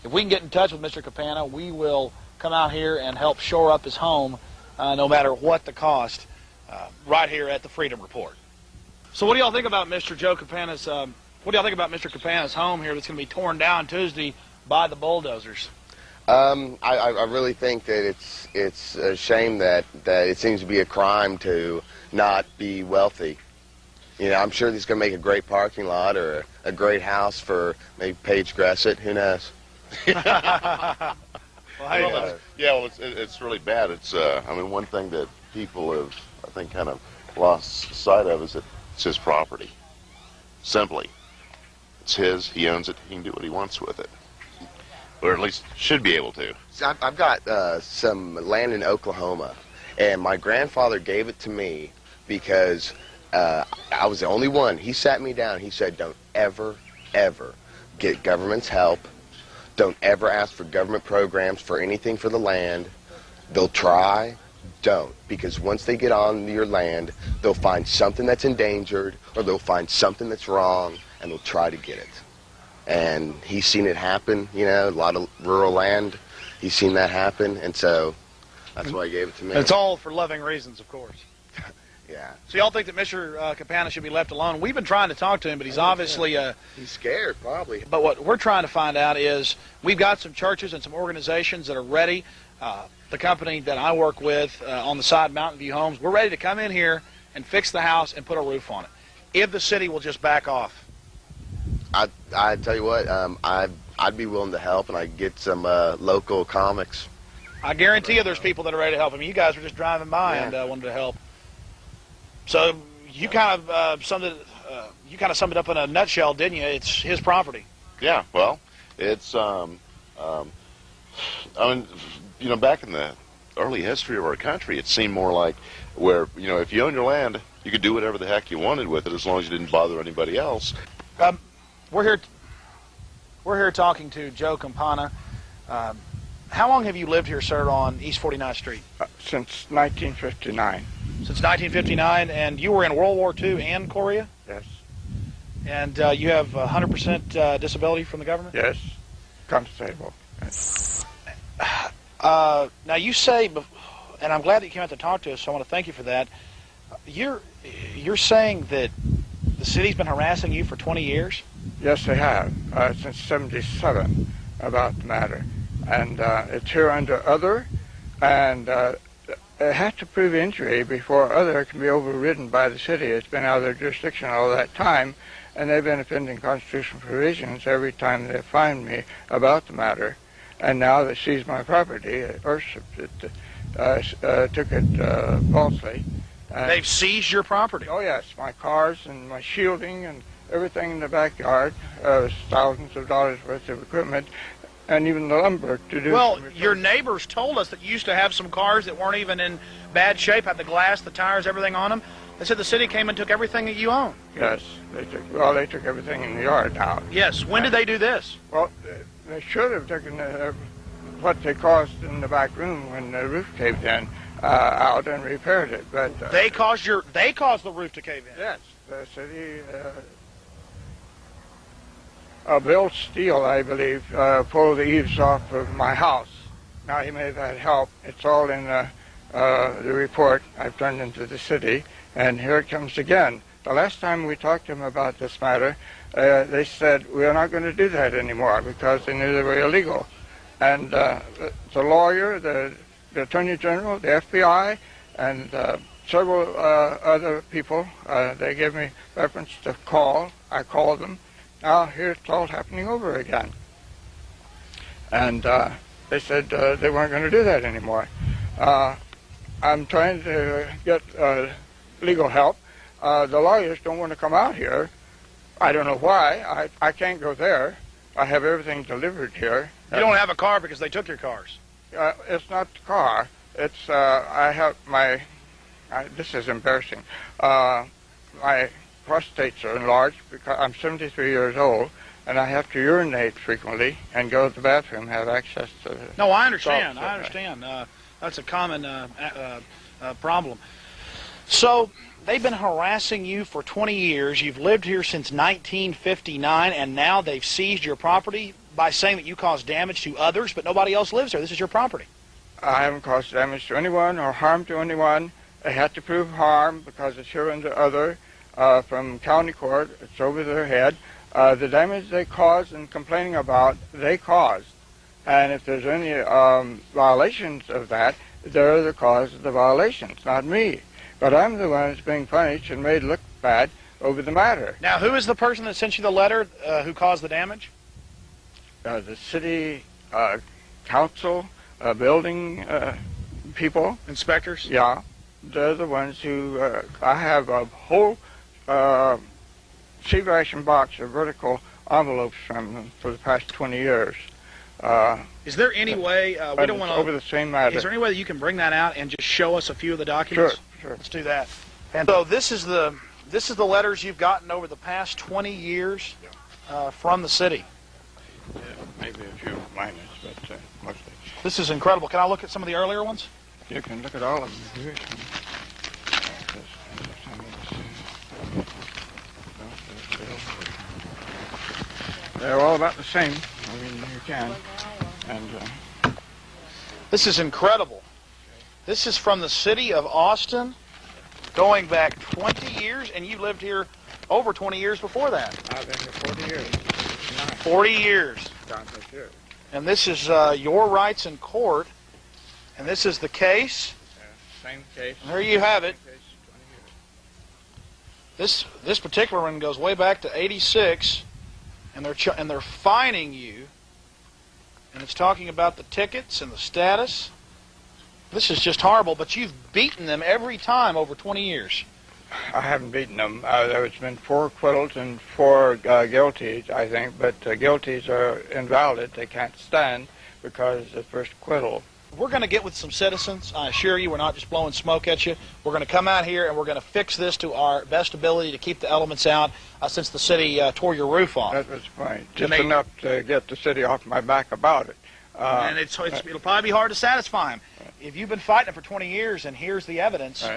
If we can get in touch with Mr. Campana, we will come out here and help shore up his home, no matter what the cost, right here at the Freedom Report. So what do y'all think about Mr. Joe Campana's, what do y'all think about Mr. Campana's home here that's going to be torn down Tuesday by the bulldozers? I really think that it's a shame that it seems to be a crime to not be wealthy. You know, I'm sure he's going to make a great parking lot or a great house for maybe Paige Gressett. Who knows? It's really bad. It's I mean, one thing that people have, I think, kind of lost sight of is that it's his property. Simply, it's his. He owns it. He can do what he wants with it, or at least should be able to. I've got some land in Oklahoma, and my grandfather gave it to me because I was the only one. He sat me down. He said, "Don't ever, ever get government's help. Don't ever ask for government programs for anything for the land. They'll try. Don't. Because once they get on your land, they'll find something that's endangered or they'll find something that's wrong, and they'll try to get it." And he's seen it happen, you know, a lot of rural land. He's seen that happen, and so that's why he gave it to me. It's all for loving reasons, of course. Yeah. So y'all think that Mr. Campana should be left alone? We've been trying to talk to him, but he's obviously... he's scared, probably. But what we're trying to find out is we've got some churches and some organizations that are ready. The company that I work with on the side, Mountain View Homes, we're ready to come in here and fix the house and put a roof on it, if the city will just back off. I tell you what, I'd be willing to help, and I'd get some local comics. I guarantee you there's people that are ready to help. I mean, you guys were just driving by and wanted to help. So you kind of summed it up in a nutshell, didn't you? It's his property. Yeah. Well, it's I mean, you know, back in the early history of our country, it seemed more like where, you know, if you owned your land, you could do whatever the heck you wanted with it as long as you didn't bother anybody else. We're here talking to Joe Campana. How long have you lived here, sir, on East 49th Street? Since 1959. Since 1959, and you were in World War II and Korea? Yes. And you have 100% disability from the government? Yes. Comfortable. Yes. Now you say, and I'm glad that you came out to talk to us, so I want to thank you for that. You're saying that the city's been harassing you for 20 years? Yes, they have, since 77 about the matter. And it's here under other, and it has to prove injury before other can be overridden by the city. It's been out of their jurisdiction all that time, and they've been offending constitutional provisions every time they find me about the matter. And now they seized my property, or took it falsely. They've seized your property? Oh, yes, my cars and my shielding and everything in the backyard, thousands of dollars worth of equipment, and even the lumber to do. Well, your neighbors told us that you used to have some cars that weren't even in bad shape, had the glass, the tires, everything on them. They said the city came and took everything that you own. Yes, they took everything in the yard out. Yes, when did they do this? Well, they should have taken what they caused in the back room when the roof caved in out and repaired it. But they caused the roof to cave in. Yes, the city. Bill Steele, I believe, pulled the eaves off of my house. Now, he may have had help. It's all in the report I've turned into the city, and here it comes again. The last time we talked to them about this matter, they said, we're not going to do that anymore because they knew they were illegal. And the lawyer, the Attorney General, the FBI, and several other people, they gave me reference to call. I called them. Now here it's all happening over again. And they said they weren't going to do that anymore. I'm trying to get legal help. The lawyers don't want to come out here I don't know why. I can't go there. I have everything delivered here. You don't have a car because they took your cars. It's not the car. It's I have my. This is embarrassing. My prostates are enlarged because I'm 73 years old, and I have to urinate frequently and go to the bathroom, have access to. No, I understand. I understand. That's a common problem. So they've been harassing you for 20 years. You've lived here since 1959, and now they've seized your property by saying that you caused damage to others, but nobody else lives there. This is your property. I haven't caused damage to anyone or harm to anyone. They had to prove harm because it's here under other from county court. It's over their head. The damage they caused and complaining about, they caused. And if there's any violations of that, they're the cause of the violations, not me. But I'm the one that's being punished and made look bad over the matter. Now, who is the person that sent you the letter who caused the damage? The city council, building people. Inspectors? Yeah. They're the ones who, I have a whole seed ration box of vertical envelopes from them for the past 20 years. Is there any way, we don't want to... over the same matter. Is there any way that you can bring that out and just show us a few of the documents? Sure. Let's do that. And so this is the letters you've gotten over the past 20 years from the city. Yeah, maybe a few minors, but mostly. This is incredible. Can I look at some of the earlier ones? You can look at all of them if you wish. They're all about the same. I mean, you can. And this is incredible. This is from the city of Austin, going back 20 years, and you lived here over 20 years before that. I've been here 40 years. 40 years. Sure. And this is your rights in court, and this is the case. Yeah, same case. And there you have it. This particular one goes way back to '86, and they're fining you, and it's talking about the tickets and the status. This is just horrible, but you've beaten them every time over 20 years. I haven't beaten them. There's been 4 acquittals and 4 guilties, I think, but guilties are invalid. They can't stand because of the first acquittal. We're going to get with some citizens. I assure you, we're not just blowing smoke at you. We're going to come out here and we're going to fix this to our best ability to keep the elements out since the city tore your roof off. That was fine. Just enough to get the city off my back about it. And it'll probably be hard to satisfy them. If you've been fighting it for 20 years, and here's the evidence,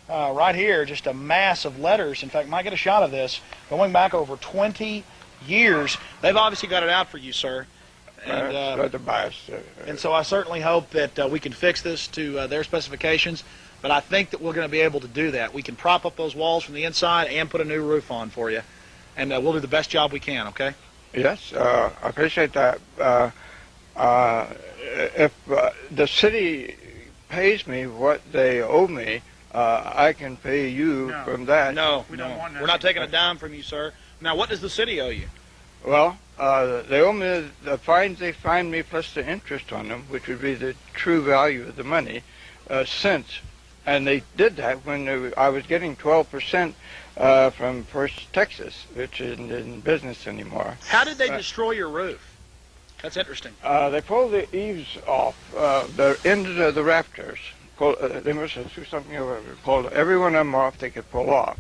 right here, just a mass of letters. In fact, might get a shot of this. Going back over 20 years, they've obviously got it out for you, sir. And, the bias. And so I certainly hope that we can fix this to their specifications, but I think that we're going to be able to do that. We can prop up those walls from the inside and put a new roof on for you, and we'll do the best job we can, okay? Yes, I appreciate that. If the city pays me what they owe me, I can pay you from that. No, we don't want that. We're not taking a dime from you, sir. Now, what does the city owe you? Well, they owe me the fines they fined me plus the interest on them, which would be the true value of the money, since. And they did that when I was getting 12% from First Texas, which isn't in business anymore. How did they destroy your roof? That's interesting. They pulled the eaves off, the end of the rafters. They must have threw something over it. Pulled every one of them off they could pull off.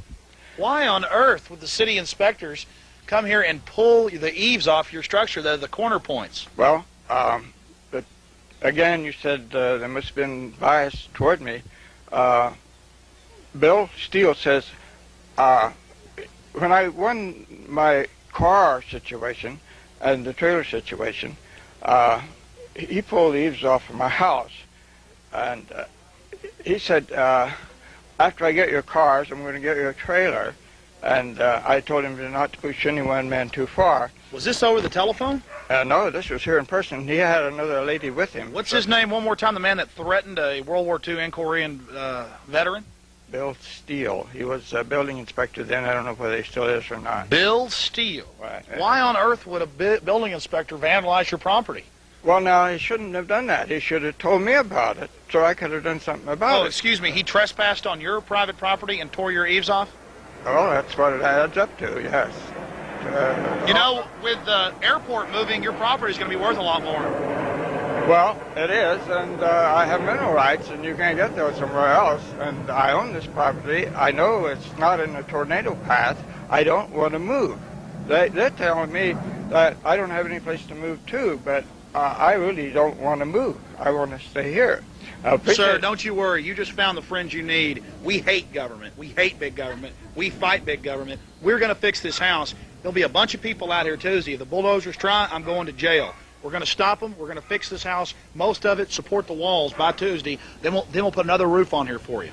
Why on earth would the city inspectors come here and pull the eaves off your structure, the corner points? Well, but again, you said there must have been bias toward me. Bill Steele says, when I won my car situation and the trailer situation, he pulled the eaves off of my house. And he said, after I get your cars, I'm going to get you a trailer. And I told him not to push any one man too far. Was this over the telephone? No, this was here in person. He had another lady with him. What's his name one more time, the man that threatened a World War II and Korean veteran? Bill Steele. He was a building inspector then. I don't know whether he still is or not. Bill Steele. Right. Why on earth would a building inspector vandalize your property? Well, now, he shouldn't have done that. He should have told me about it, so I could have done something about it. Oh, excuse me. He trespassed on your private property and tore your eaves off? Oh, that's what it adds up to, yes. You know, with the airport moving, your property is going to be worth a lot more. Well, it is, and I have mineral rights, and you can't get those somewhere else. And I own this property. I know it's not in a tornado path. I don't want to move. They're telling me that I don't have any place to move to, but I really don't want to move. I want to stay here. Sir, don't you worry. You just found the friends you need. We hate government. We hate big government. We fight big government. We're going to fix this house. There'll be a bunch of people out here Tuesday. If the bulldozers try, I'm going to jail. We're going to stop them. We're going to fix this house. Most of it, support the walls by Tuesday. Then we'll put another roof on here for you.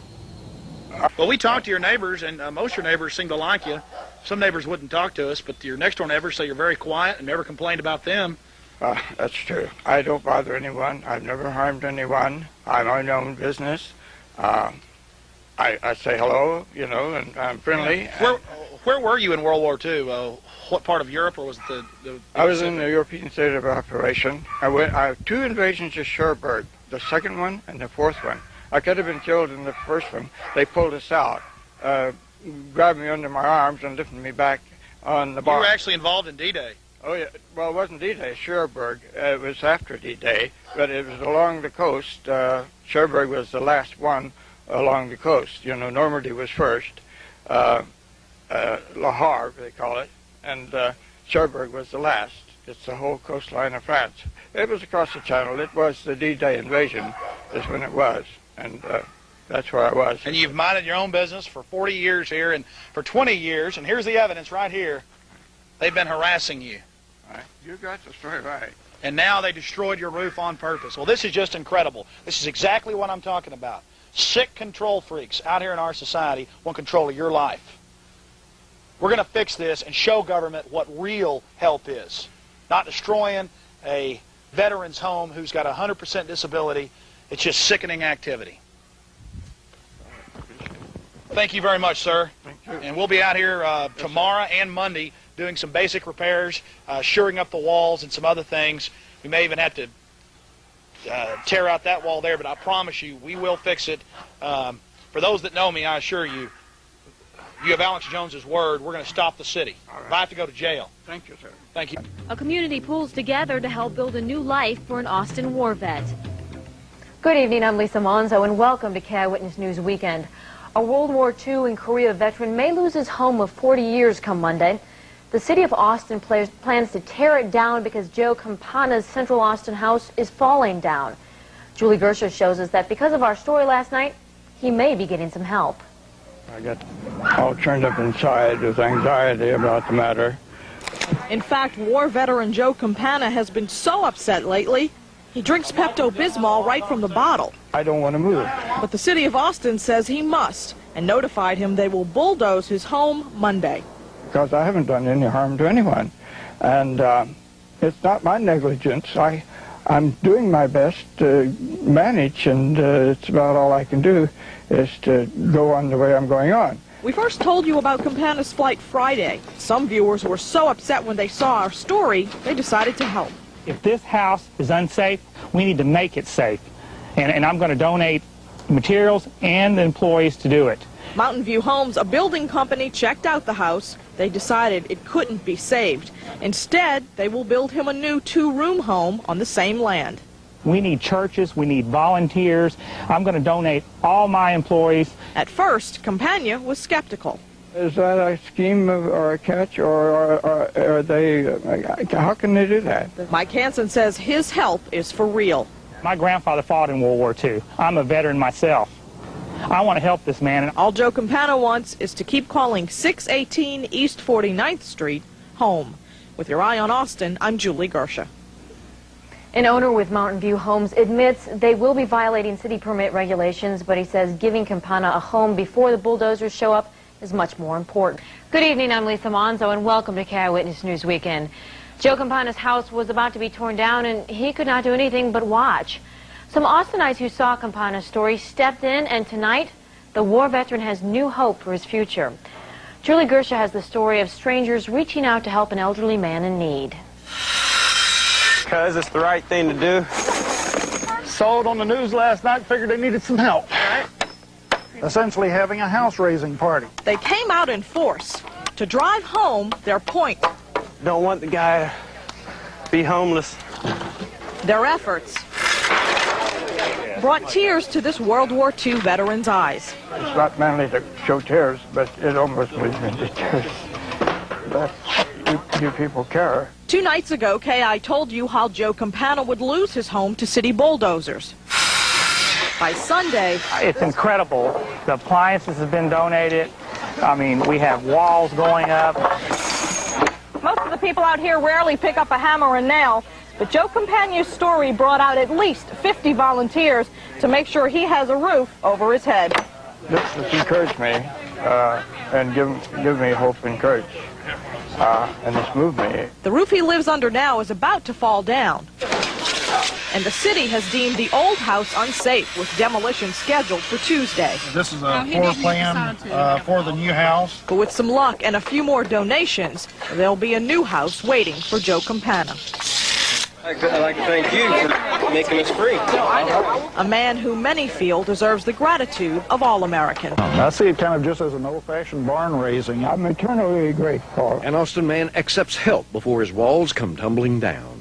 Well, we talked to your neighbors, and most of your neighbors seem to like you. Some neighbors wouldn't talk to us, but your next-door neighbors say you're very quiet and never complained about them. That's true. I don't bother anyone. I've never harmed anyone. I mind my own business. I say hello, you know, and I'm friendly. Where were you in World War II? What part of Europe, or was it the I was in the European theater of operation. I had 2 invasions of Cherbourg, the second one and the fourth one. I could have been killed in the first one. They pulled us out, grabbed me under my arms and lifted me back on the bar. You were actually involved in D-Day. Oh, yeah. Well, it wasn't D-Day, Cherbourg. It was after D-Day, but it was along the coast. Cherbourg was the last one along the coast. You know, Normandy was first. Le Havre, they call it, and Cherbourg was the last. It's the whole coastline of France. It was across the channel. It was the D-Day invasion is when it was, and that's where I was. And you've minded your own business for 40 years here, and for 20 years, and here's the evidence right here, they've been harassing you. Right. You got the story right. And now they destroyed your roof on purpose. Well, this is just incredible. This is exactly what I'm talking about. Sick control freaks out here in our society want control of your life. We're going to fix this and show government what real help is. Not destroying a veteran's home who's got 100% disability. It's just sickening activity. Thank you very much, sir. Thank you. And we'll be out here tomorrow and Monday doing some basic repairs, shoring up the walls and some other things. We may even have to tear out that wall there, but I promise you we will fix it. For those that know me, I assure you, you have Alex Jones's word. We're going to stop the city. All right. If I have to go to jail. Thank you, sir. Thank you. A community pulls together to help build a new life for an Austin war vet. Good evening, I'm Lisa Monzo, and welcome to KI Witness News Weekend. A World War II and Korea veteran may lose his home of 40 years come Monday. The city of Austin plans to tear it down because Joe Campana's Central Austin house is falling down. Julie Gersha shows us that because of our story last night, he may be getting some help. I got all turned up inside with anxiety about the matter. In fact, war veteran Joe Campana has been so upset lately, he drinks Pepto-Bismol right from the bottle. I don't want to move. But the city of Austin says he must, and notified him they will bulldoze his home Monday. Because I haven't done any harm to anyone. And it's not my negligence. I'm doing my best to manage, and it's about all I can do is to go on the way I'm going on. We first told you about Campana's flight Friday. Some viewers were so upset when they saw our story, they decided to help. If this house is unsafe, we need to make it safe. And I'm going to donate materials and the employees to do it. Mountain View Homes, a building company, checked out the house. They decided it couldn't be saved. Instead, they will build him a new 2-room home on the same land. We need churches, we need volunteers. I'm going to donate all my employees. At first, Campana was skeptical. Is that a scheme or a catch, or are they, how can they do that? Mike Hansen says his help is for real. My grandfather fought in World War II. I'm a veteran myself. I want to help this man. And all Joe Campana wants is to keep calling 618 East 49th Street home. With your eye on Austin, I'm Julie Gersha. An owner with Mountain View Homes admits they will be violating city permit regulations, but he says giving Campana a home before the bulldozers show up is much more important. Good evening, I'm Lisa Monzo, and welcome to KI Witness News Weekend. Joe Campana's house was about to be torn down, and he could not do anything but watch. Some Austinites who saw Campana's story stepped in, and tonight, the war veteran has new hope for his future. Julie Gersha has the story of strangers reaching out to help an elderly man in need. Because it's the right thing to do. Saw it on the news last night, figured they needed some help. Essentially having a house-raising party. They came out in force to drive home their point. don't want the guy to be homeless. Their efforts brought tears to this World War II veteran's eyes. It's not manly to show tears, but it almost moves me to tears. But you people care. 2 nights ago, K.I. told you how Joe Campana would lose his home to city bulldozers. By Sunday, It's incredible. The appliances have been donated. I mean, we have walls going up. most of the people out here rarely pick up a hammer and nail, but Joe Campana's story brought out at least 50 volunteers to make sure he has a roof over his head. This has encouraged me and give me hope and courage. And it's moved me. The roof he lives under now is about to fall down. And the city has deemed the old house unsafe with demolition scheduled for Tuesday. This is a floor plan for the new house. But with some luck and a few more donations, there'll be a new house waiting for Joe Campana. I'd like to thank you for making us free. A man who many feel deserves the gratitude of all Americans. I see it kind of just as an old-fashioned barn raising. I'm eternally grateful. An Austin man accepts help before his walls come tumbling down.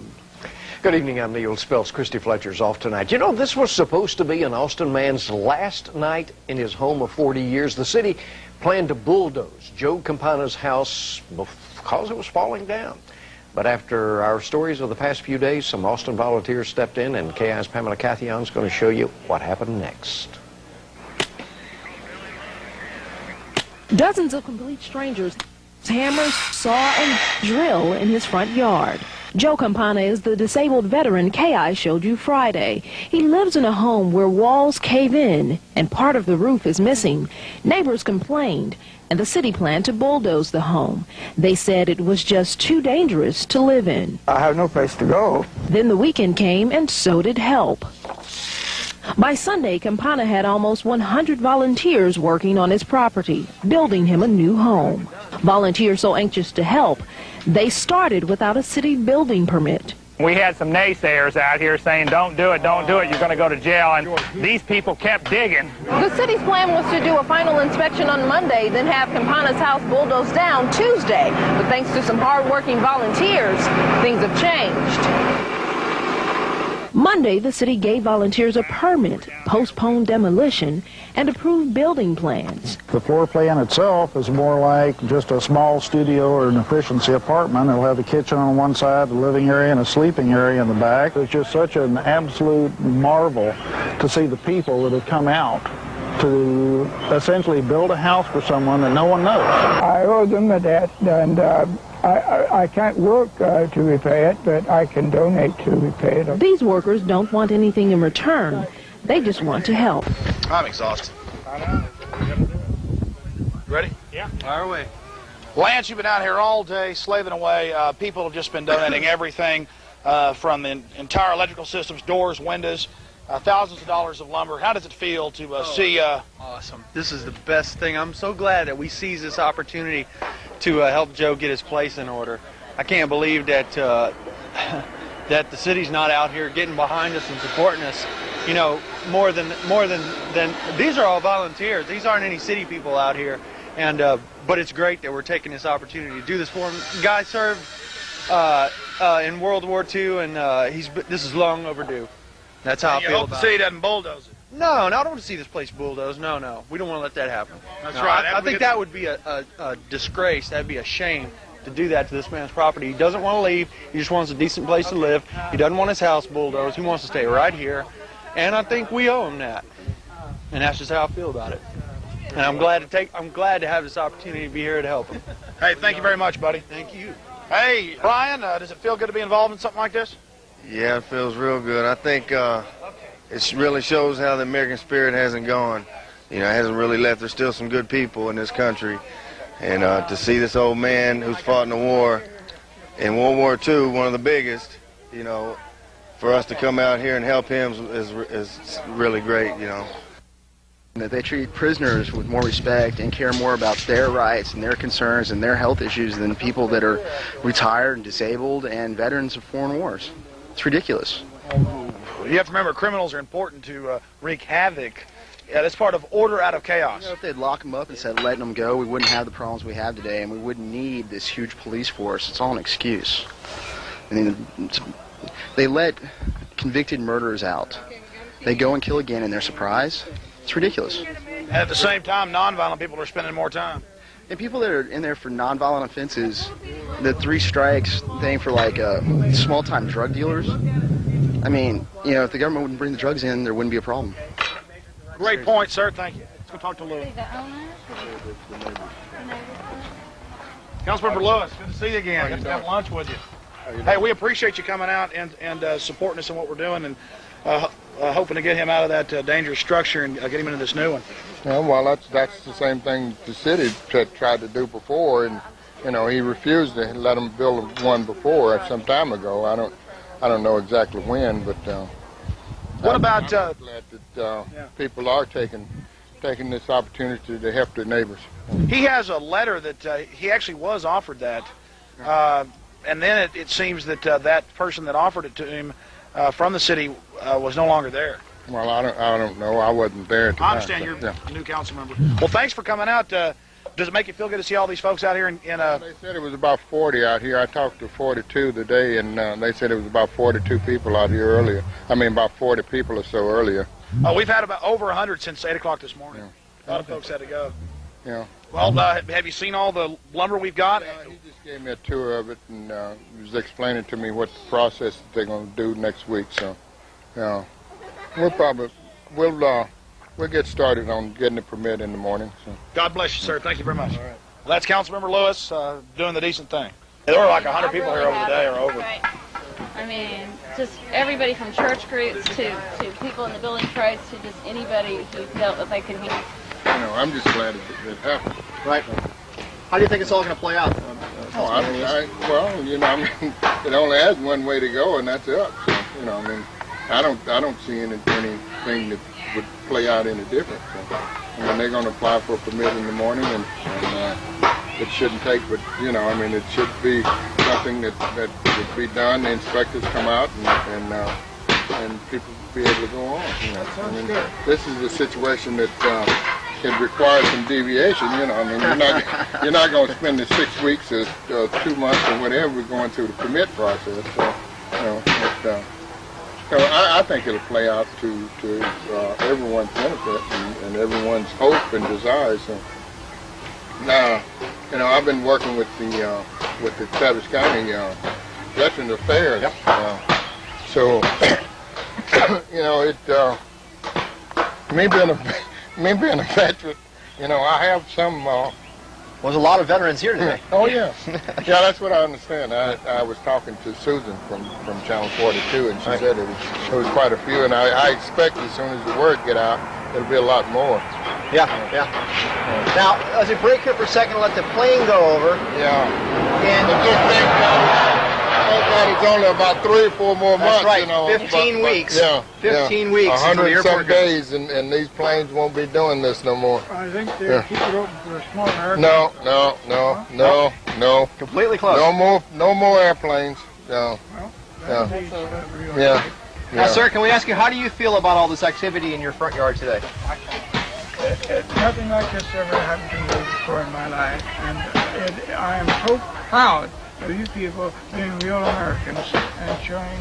Good evening, I'm Neil Speltz. Christy Fletcher's off tonight. You know, this was supposed to be an Austin man's last night in his home of 40 years. The city planned to bulldoze Joe Campana's house because it was falling down. But after our stories of the past few days, some Austin volunteers stepped in, and KI's Pamela Cathion's is going to show you what happened next. Dozens of complete strangers, hammers, saw, and drill in his front yard. Joe Campana is the disabled veteran K.I. showed you Friday. He lives in a home where walls cave in and part of the roof is missing. Neighbors complained, and the city planned to bulldoze the home. They said it was just too dangerous to live in. I have no place to go. Then the weekend came, and so did help. By Sunday, Campana had almost 100 volunteers working on his property, building him a new home. Volunteers so anxious to help, they started without a city building permit. We had some naysayers out here saying, don't do it, you're going to go to jail, and these people kept digging. The city's plan was to do a final inspection on Monday, then have Campana's house bulldozed down Tuesday. But thanks to some hard-working volunteers, things have changed. Monday, the city gave volunteers a permit, postponed demolition, and approved building plans. The floor plan itself is more like just a small studio or an efficiency apartment. It'll have a kitchen on one side, a living area, and a sleeping area in the back. It's just such an absolute marvel to see the people that have come out to essentially build a house for someone that no one knows. I owe them a debt, and I can't work to repay it, but I can donate to repay it. These workers don't want anything in return. They just want to help. I'm exhausted. Ready? Yeah. Fire away. Lance, you've been out here all day slaving away. People have just been donating everything from the entire electrical systems, doors, windows, thousands of dollars of lumber. How does it feel to see... Awesome. This is the best thing. I'm so glad that we seized this opportunity to help Joe get his place in order. I can't believe that that the city's not out here getting behind us and supporting us. You know, more than these are all volunteers. These aren't any city people out here, and but it's great that we're taking this opportunity to do this for him. The guy served in World War II, and this is long overdue. That's how I feel about it. You hope the city doesn't bulldoze it. No, I don't want to see this place bulldozed. No, we don't want to let that happen. That's No, right. I think that would be a disgrace. That'd be a shame to do that to this man's property. He doesn't want to leave. He just wants a decent place to live. He doesn't want his house bulldozed. He wants to stay right here. And I think we owe him that. And that's just how I feel about it. And I'm glad to have this opportunity to be here to help him. Hey, thank you very much, buddy. Thank you. Hey, Brian, does it feel good to be involved in something like this? Yeah, it feels real good. I think it really shows how the American spirit hasn't gone. You know, it hasn't really left. There's still some good people in this country. And to see this old man who's fought in the war, in World War II, one of the biggest, you know, for us to come out here and help him is really great, you know. That they treat prisoners with more respect and care more about their rights and their concerns and their health issues than people that are retired and disabled and veterans of foreign wars. It's ridiculous. You have to remember, criminals are important to wreak havoc Yeah, that's part of order out of chaos. You know, if they'd lock them up instead of letting them go, we wouldn't have the problems we have today, and we wouldn't need this huge police force. It's all an excuse. I mean, they let convicted murderers out. They go and kill again, and they're surprised. It's ridiculous. And at the same time, nonviolent people are spending more time. And people that are in there for nonviolent offenses, the 3 strikes thing for like small-time drug dealers. I mean, you know, if the government wouldn't bring the drugs in, there wouldn't be a problem. Great point, sir. Thank you. Let's go talk to Lewis. Councilmember Lewis, good to see you again. Good to have lunch with you. Hey, we appreciate you coming out and supporting us in what we're doing, and hoping to get him out of that dangerous structure and get him into this new one. Yeah, well, that's the same thing the city tried to do before, and you know he refused to let them build one before some time ago. I don't know exactly when, but what about? I'm glad that people are taking this opportunity to help their neighbors. He has a letter that he actually was offered that, and then it seems that that person that offered it to him from the city was no longer there. Well, I don't know. I wasn't there at the time. I understand you're a new council member. Well, thanks for coming out. Does it make you feel good to see all these folks out here? They said it was about 40 out here. I talked to 42 today, and they said it was about 42 people out here earlier. I mean, about 40 people or so earlier. We've had about over 100 since 8 o'clock this morning. Yeah. A lot of folks had to go. Yeah. Well, have you seen all the lumber we've got? Yeah, he just gave me a tour of it, and he was explaining to me what the process that they're going to do next week. So, yeah, we'll get started on getting the permit in the morning. So. God bless you, sir. Thank you very much. All right. Well, that's Councilmember Lewis doing the decent thing. There were like 100 people here over the day or over. Right. I mean, just everybody from church groups to people in the building trades to just anybody who felt that they could help. You know, I'm just glad it happened. Right. How do you think it's all going to play out? Well, you know, I mean, it only has one way to go, and that's up. So, you know, I mean, I don't see anything that would play out any different. So, I mean, they're going to apply for a permit in the morning, and it shouldn't take, but you know, I mean, it should be something that would be done. The inspectors come out, and people be able to go on. You know, I mean, this is a situation that it requires some deviation. You know, I mean, you're not going to spend the 6 weeks or 2 months or whatever going through the permit process. So, you know, I think it'll play out to everyone's benefit and everyone's hope and desires. So, now, you know, I've been working with the Travis County Veterans Affairs. Yep. So, you know, me being a veteran, you know, I have some. There's a lot of veterans here today. Oh yeah, yeah. That's what I understand. I was talking to Susan from Channel 42, and she said there was quite a few, and I expect as soon as the word get out, there'll be a lot more. Yeah. Now, as we break here for a second, let the plane go over. Yeah. And it's only about 3 or 4 more months. That's right. You know, 15 weeks. Yeah. 15 weeks. 100 some days, and these planes won't be doing this no more. I think they keep it open for a small aircraft. No. Completely closed. No more airplanes. No. Yeah. Now, sir, can we ask you, how do you feel about all this activity in your front yard today? Nothing like this ever happened to me before in my life, and I am so proud of you people being real Americans and showing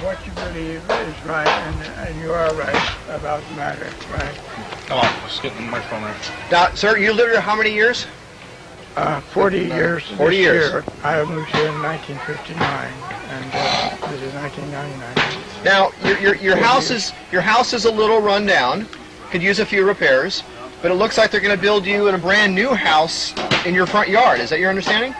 what you believe is right, and you are right about the matter, right? Come on, let's get the microphone right. Now, sir, you lived here how many years? 40 years. 40 years. Year. I moved here in 1959, and this is 1999. Now, your house is a little run down. Could use a few repairs, but it looks like they're going to build you in a brand new house in your front yard. Is that your understanding?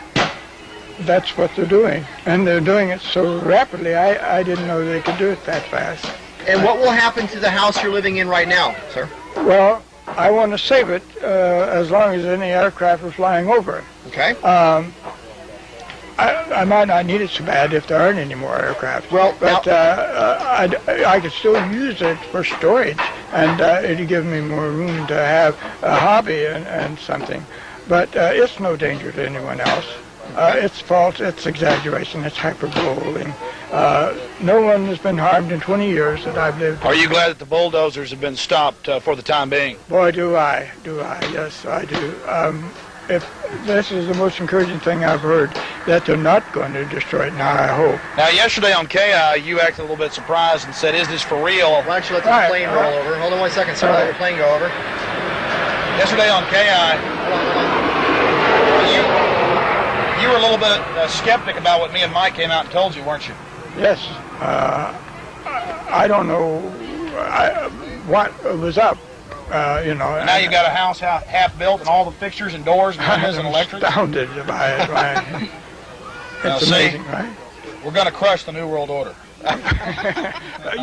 That's what they're doing, and they're doing it so rapidly. I didn't know they could do it that fast. And what will happen to the house you're living in right now, sir? Well, I want to save it as long as any aircraft are flying over it. Okay. I might not need it so bad if there aren't any more aircraft. Well, but I could still use it for storage, and it'll give me more room to have a hobby and something. But it's no danger to anyone else. It's false, it's exaggeration, it's hyperbole, No one has been harmed in 20 years that I've lived. Are you glad that the bulldozers have been stopped for the time being? Boy, do I. Yes, I do. If this is the most encouraging thing I've heard, that they're not going to destroy it now, I hope. Now, yesterday on KI, you acted a little bit surprised and said, is this for real? Why don't you let the plane roll over? Hold on 1 second, sir. Let the plane go over. Yesterday on KI, you were a little bit skeptic about what me and Mike came out and told you, weren't you? Yes. I don't know what was up. Now you've got a house half built and all the fixtures and doors and windows and electric. Astounded by it. Right? It's amazing, right? We're going to crush the New World Order.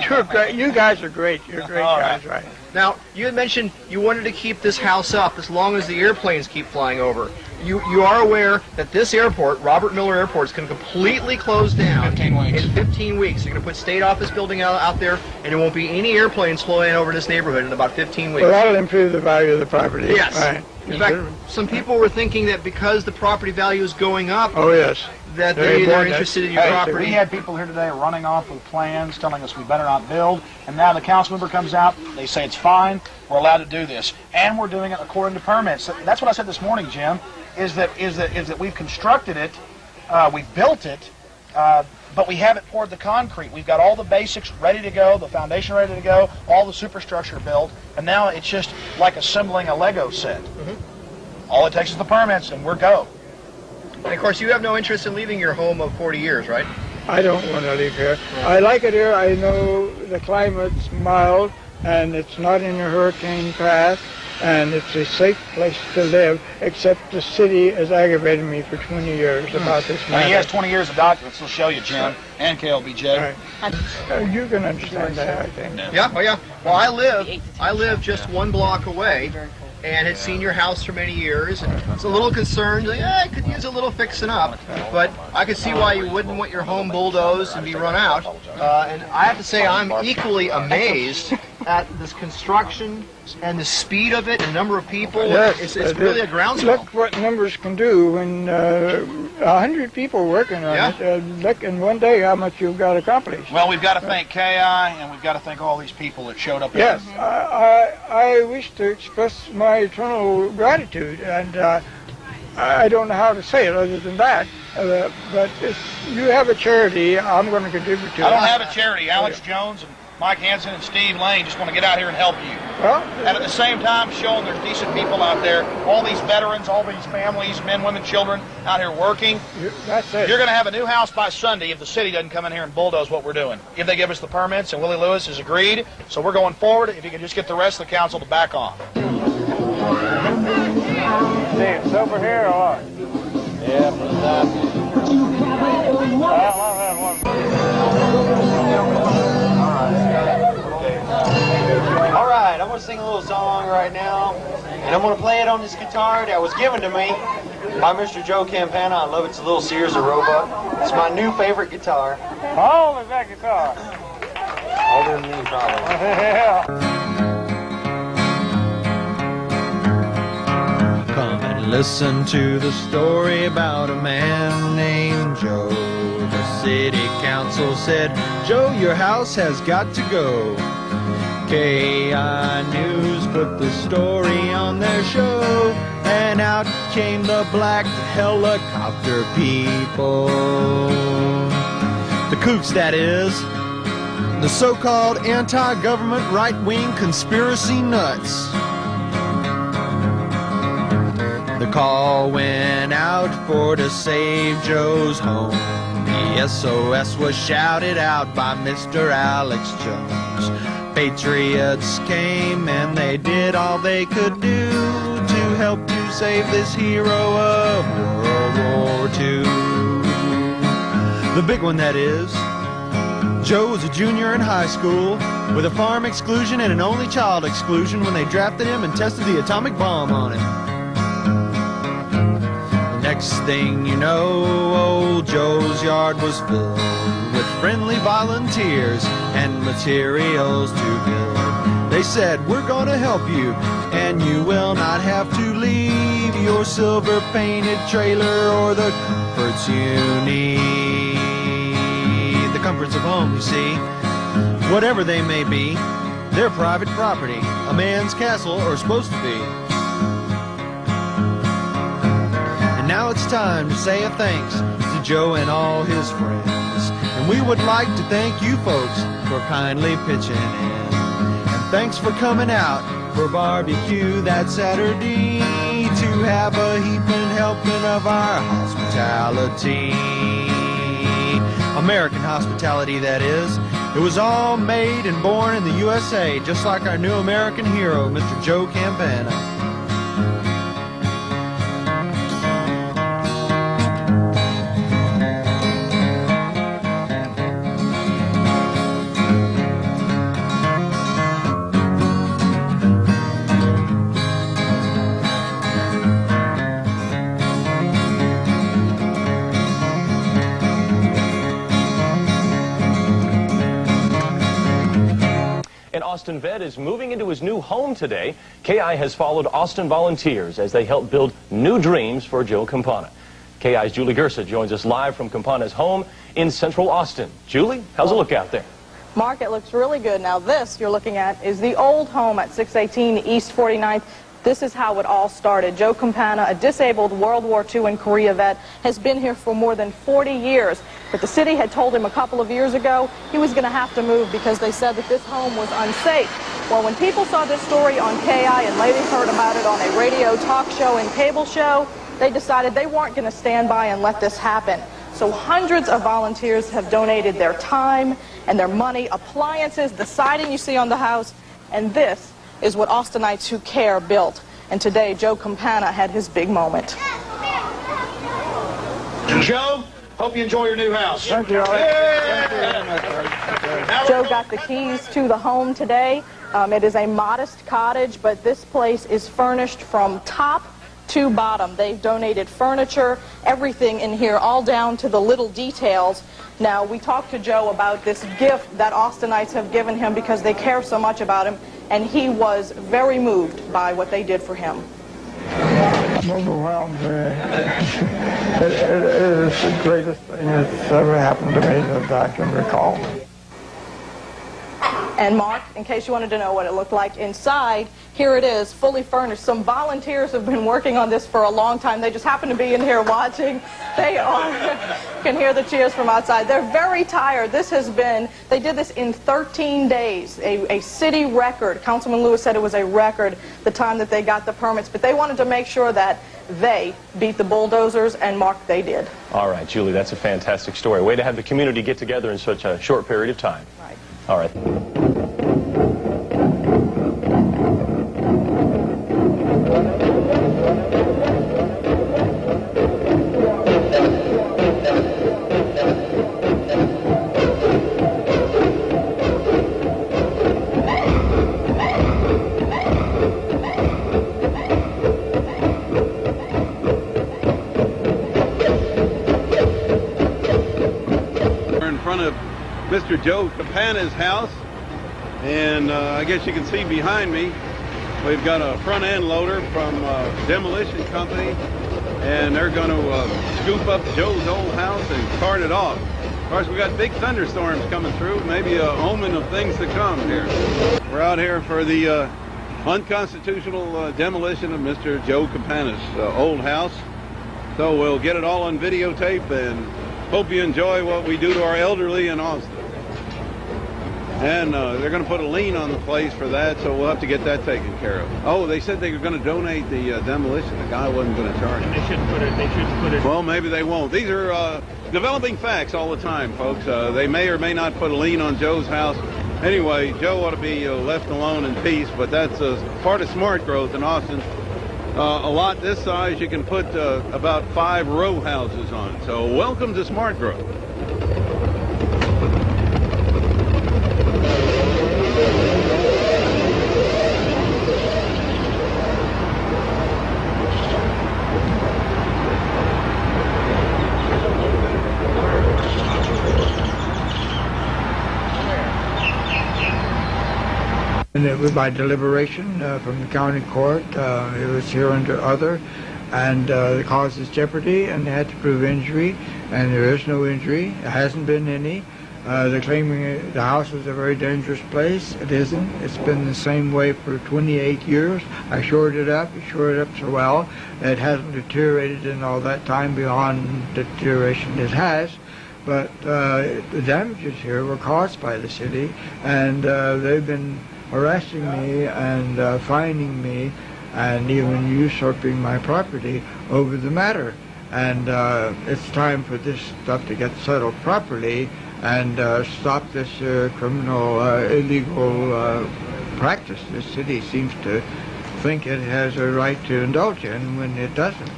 You're great. You guys are great. You're great guys, right? Now, you had mentioned you wanted to keep this house up as long as the airplanes keep flying over. You are aware that this airport, Robert Miller Airport, is going to completely close down in 15 weeks. You're going to put state office building out there, and there won't be any airplanes flying over this neighborhood in about 15 weeks. Well, that'll improve the value of the property. Yes. Right. In fact, some people were thinking that because the property value is going up, oh yes, that they're interested in your property. We had people here today running off with plans, telling us we better not build, and now the council member comes out, they say it's fine, we're allowed to do this, and we're doing it according to permits. That's what I said this morning, Jim, is that we've constructed it, we've built it, but we haven't poured the concrete. We've got all the basics ready to go, the foundation ready to go, all the superstructure built, and now it's just like assembling a Lego set. All it takes is the permits, and we're go. And of course, you have no interest in leaving your home of 40 years, right? I don't want to leave here. I like it here. I know the climate's mild, and it's not in a hurricane path, and it's a safe place to live, except the city has aggravated me for 20 years about this matter. Now, he has 20 years of documents. He'll show you, Jim, and KLBJ. Right. You can understand that, I think. Yeah, oh yeah. Well, I live just 1 block away, and had seen your house for many years, and I was a little concerned, like, I could use a little fixing up, but I could see why you wouldn't want your home bulldozed and be run out. And I have to say, I'm equally amazed at this construction and the speed of it, and number of people. Yes, it's really a groundswell. Look what numbers can do when 100 people working on it. Look in one day how much you've got accomplished. Well, we've got to thank KI, and we've got to thank all these people that showed up. Yes, I wish to express my eternal gratitude, and I don't know how to say it other than that. But if you have a charity, I'm going to contribute to it. I don't have a charity. Alex Jones and Mike Hansen and Steve Lane just want to get out here and help you. Well, and at the same time, showing there's decent people out there, all these veterans, all these families, men, women, children, out here working. That's it. You're going to have a new house by Sunday if the city doesn't come in here and bulldoze what we're doing. If they give us the permits, and Willie Lewis has agreed, so we're going forward. If you can just get the rest of the council to back off. See, it's over here or what? Yeah, All right, I'm going to sing a little song right now, and I'm going to play it on this guitar that was given to me by Mr. Joe Campana. I love it. It's a little Sears or Roebuck. It's my new favorite guitar. How old is that guitar? Older than me, probably. Come and listen to the story about a man named Joe. The city council said, Joe, your house has got to go. KI News put the story on their show, and out came the black helicopter people. The kooks, that is. The so-called anti-government right-wing conspiracy nuts. The call went out for to save Joe's home. The SOS was shouted out by Mr. Alex Jones. Patriots came and they did all they could do to help to save this hero of World War II. The big one, that is. Joe was a junior in high school with a farm exclusion and an only child exclusion when they drafted him and tested the atomic bomb on him. Next thing you know, old Joe's yard was filled with friendly volunteers and materials to build. They said, we're gonna help you, and you will not have to leave your silver-painted trailer or the comforts you need. The comforts of home, you see. Whatever they may be, they're private property, a man's castle, or supposed to be. And now it's time to say a thanks to Joe and all his friends. And we would like to thank you folks for kindly pitching in. And thanks for coming out for barbecue that Saturday to have a heaping helping of our hospitality. American hospitality, that is. It was all made and born in the USA, just like our new American hero, Mr. Joe Campana. Austin vet is moving into his new home today. KI has followed Austin volunteers as they help build new dreams for Joe Campana. KI's Julie Gersa joins us live from Campana's home in central Austin. Julie, how's it look out there? Mark, it looks really good. Now this you're looking at is the old home at 618 East 49th. This is how it all started. Joe Campana, a disabled World War II and Korea vet, has been here for more than 40 years. But the city had told him a couple of years ago he was going to have to move because they said that this home was unsafe. Well, when people saw this story on KI and later heard about it on a radio talk show and cable show, they decided they weren't going to stand by and let this happen. So hundreds of volunteers have donated their time and their money, appliances, the siding you see on the house, and this is what Austinites who care built. And today, Joe Campana had his big moment. Joe, hope you enjoy your new house. Thank you, Alex. Joe got the keys to the home today. It is a modest cottage, but this place is furnished from top to bottom. They've donated furniture, everything in here, all down to the little details. Now, we talked to Joe about this gift that Austinites have given him because they care so much about him, and he was very moved by what they did for him. I'm overwhelmed. It is the greatest thing that's ever happened to me that I can recall. And Mark, in case you wanted to know what it looked like inside, here it is, fully furnished. Some volunteers have been working on this for a long time. They just happen to be in here watching. They are, you can hear the cheers from outside. They're very tired. This has been, they did this in 13 days, a city record. Councilman Lewis said it was a record the time that they got the permits, but they wanted to make sure that they beat the bulldozers, and Mark, they did. All right, Julie, that's a fantastic story. Way to have the community get together in such a short period of time. Right. All right. In front of Mr. Joe Campana's house, and I guess you can see behind me we've got a front end loader from demolition company, and they're going to scoop up Joe's old house and cart it off. Of course, we got big thunderstorms coming through, maybe a omen of things to come here. We're out here for the unconstitutional demolition of Mr. Joe Campana's old house, so we'll get it all on videotape and hope you enjoy what we do to our elderly in Austin. And they're going to put a lien on the place for that, so we'll have to get that taken care of. Oh, they said they were going to donate the demolition. The guy wasn't going to charge it. They shouldn't put it. Well, maybe they won't. These are developing facts all the time, folks. They may or may not put a lien on Joe's house. Anyway, Joe ought to be left alone in peace, but that's part of smart growth in Austin. A lot this size, you can put about 5 row houses on. So welcome to smart growth. And it was by deliberation from the county court. It was here under other, and the cause is jeopardy, and they had to prove injury, and there is no injury. There hasn't been any. They're claiming the house is a very dangerous place. It isn't. It's been the same way for 28 years. I shored it up so well. It hasn't deteriorated in all that time beyond deterioration it has. But the damages here were caused by the city, and they've been harassing me and fining me and even usurping my property over the matter. And it's time for this stuff to get settled properly and stop this criminal, illegal practice this city seems to think it has a right to indulge in when it doesn't.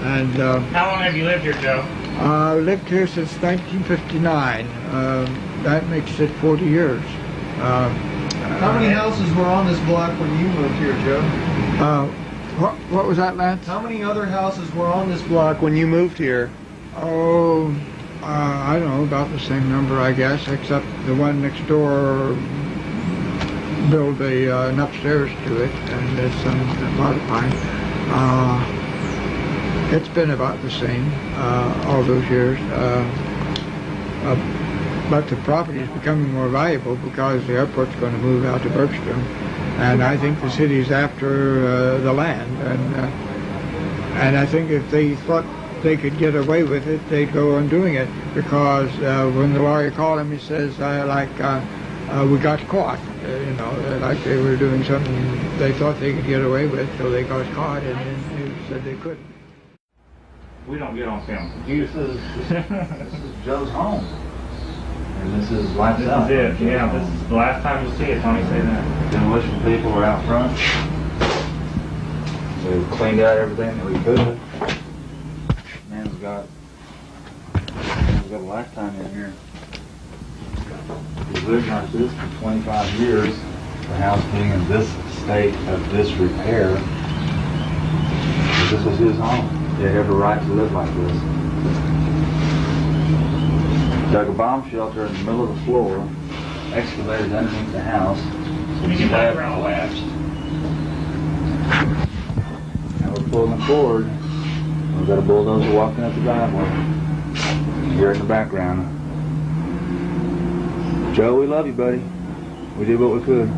And how long have you lived here, Joe? I've lived here since 1959. That makes it 40 years. How many houses were on this block when you moved here, Joe? What was that, Lance? How many other houses were on this block when you moved here? Oh, I don't know, about the same number, I guess, except the one next door built an upstairs to it, and it's modified. It's been about the same all those years. But the property is becoming more valuable because the airport's going to move out to Bergstrom, and I think the city's after the land, and I think if they thought they could get away with it, they'd go on doing it, because when the lawyer called him, he says, we got caught, like they were doing something they thought they could get away with, so they got caught, and then they said they couldn't. We don't get on film. This is Joe's home. And this is lights out. This is it, yeah. This is the last time you'll see it, Tony, say that. Demolition people are out front. We've cleaned out everything that we could. Man's got a lifetime in here. We've lived like this for 25 years. The house being in this state of disrepair. This was his home. They have a right to live like this. Dug a bomb shelter in the middle of the floor, excavated underneath the house, slab collapsed. Now we're pulling the cord. We've got a bulldozer walking up the driveway. Here in the background. Joe, we love you, buddy. We did what we could.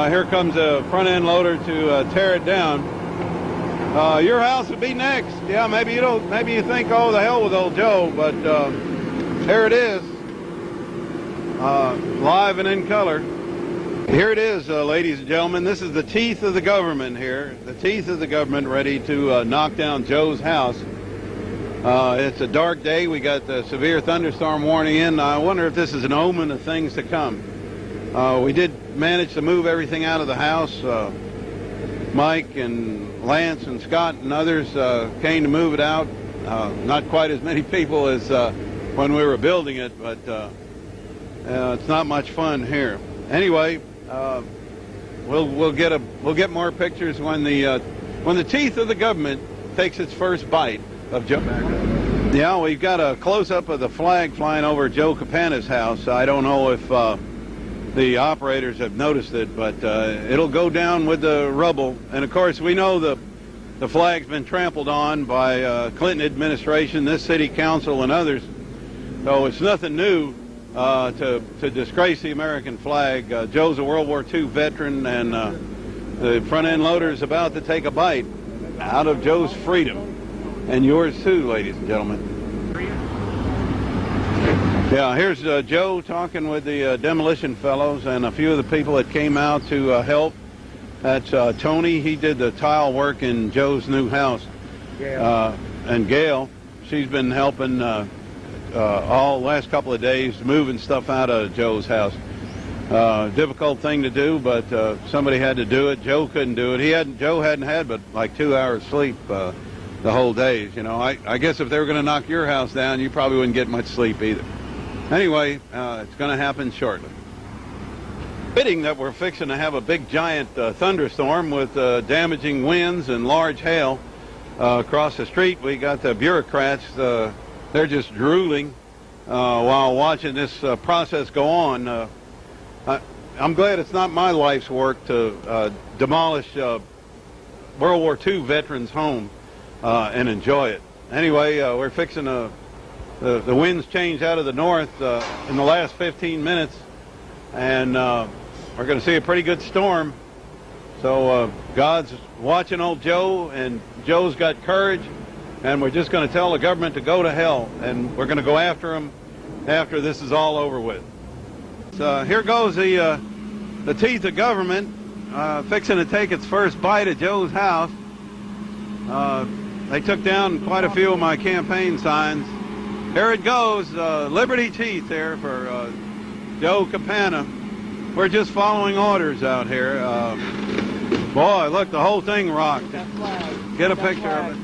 Here comes a front-end loader to tear it down. Your house would be next. Yeah, maybe you don't. Maybe you think, oh, the hell with old Joe, but here it is, live and in color. Here it is, ladies and gentlemen. This is the teeth of the government here. The teeth of the government ready to knock down Joe's house. It's a dark day. We got the severe thunderstorm warning in. I wonder if this is an omen of things to come. We did manage to move everything out of the house. Mike and Lance and Scott and others came to move it out. Not quite as many people as when we were building it, but it's not much fun here. Anyway, we'll get more pictures when the teeth of the government takes its first bite of Joe. Yeah, we've got a close-up of the flag flying over Joe Campana's house. I don't know if the operators have noticed it, but it'll go down with the rubble. And of course, we know the flag's been trampled on by Clinton administration, this city council, and others. So it's nothing new to disgrace the American flag. Joe's a World War II veteran, and the front-end loader is about to take a bite out of Joe's freedom, and yours too, ladies and gentlemen. Yeah, here's Joe talking with the demolition fellows and a few of the people that came out to help. That's Tony. He did the tile work in Joe's new house. And Gail, she's been helping all last couple of days moving stuff out of Joe's house. Difficult thing to do, but somebody had to do it. Joe couldn't do it. Joe hadn't had but like 2 hours sleep the whole day. You know, I guess if they were going to knock your house down, you probably wouldn't get much sleep either. Anyway, it's going to happen shortly. Fitting that we're fixing to have a big giant thunderstorm with damaging winds and large hail across the street. We got the bureaucrats, they're just drooling while watching this process go on. I'm glad it's not my life's work to demolish World War II veterans' home and enjoy it. Anyway, we're fixing to the winds changed out of the north in the last 15 minutes, and we're going to see a pretty good storm. So God's watching old Joe, and Joe's got courage, and we're just going to tell the government to go to hell, and we're going to go after him after this is all over with. So here goes the teeth of government fixing to take its first bite at Joe's house. They took down quite a few of my campaign signs. Here it goes, Liberty Teeth there for Joe Campana. We're just following orders out here. Boy, look, the whole thing rocked. Get a picture of it.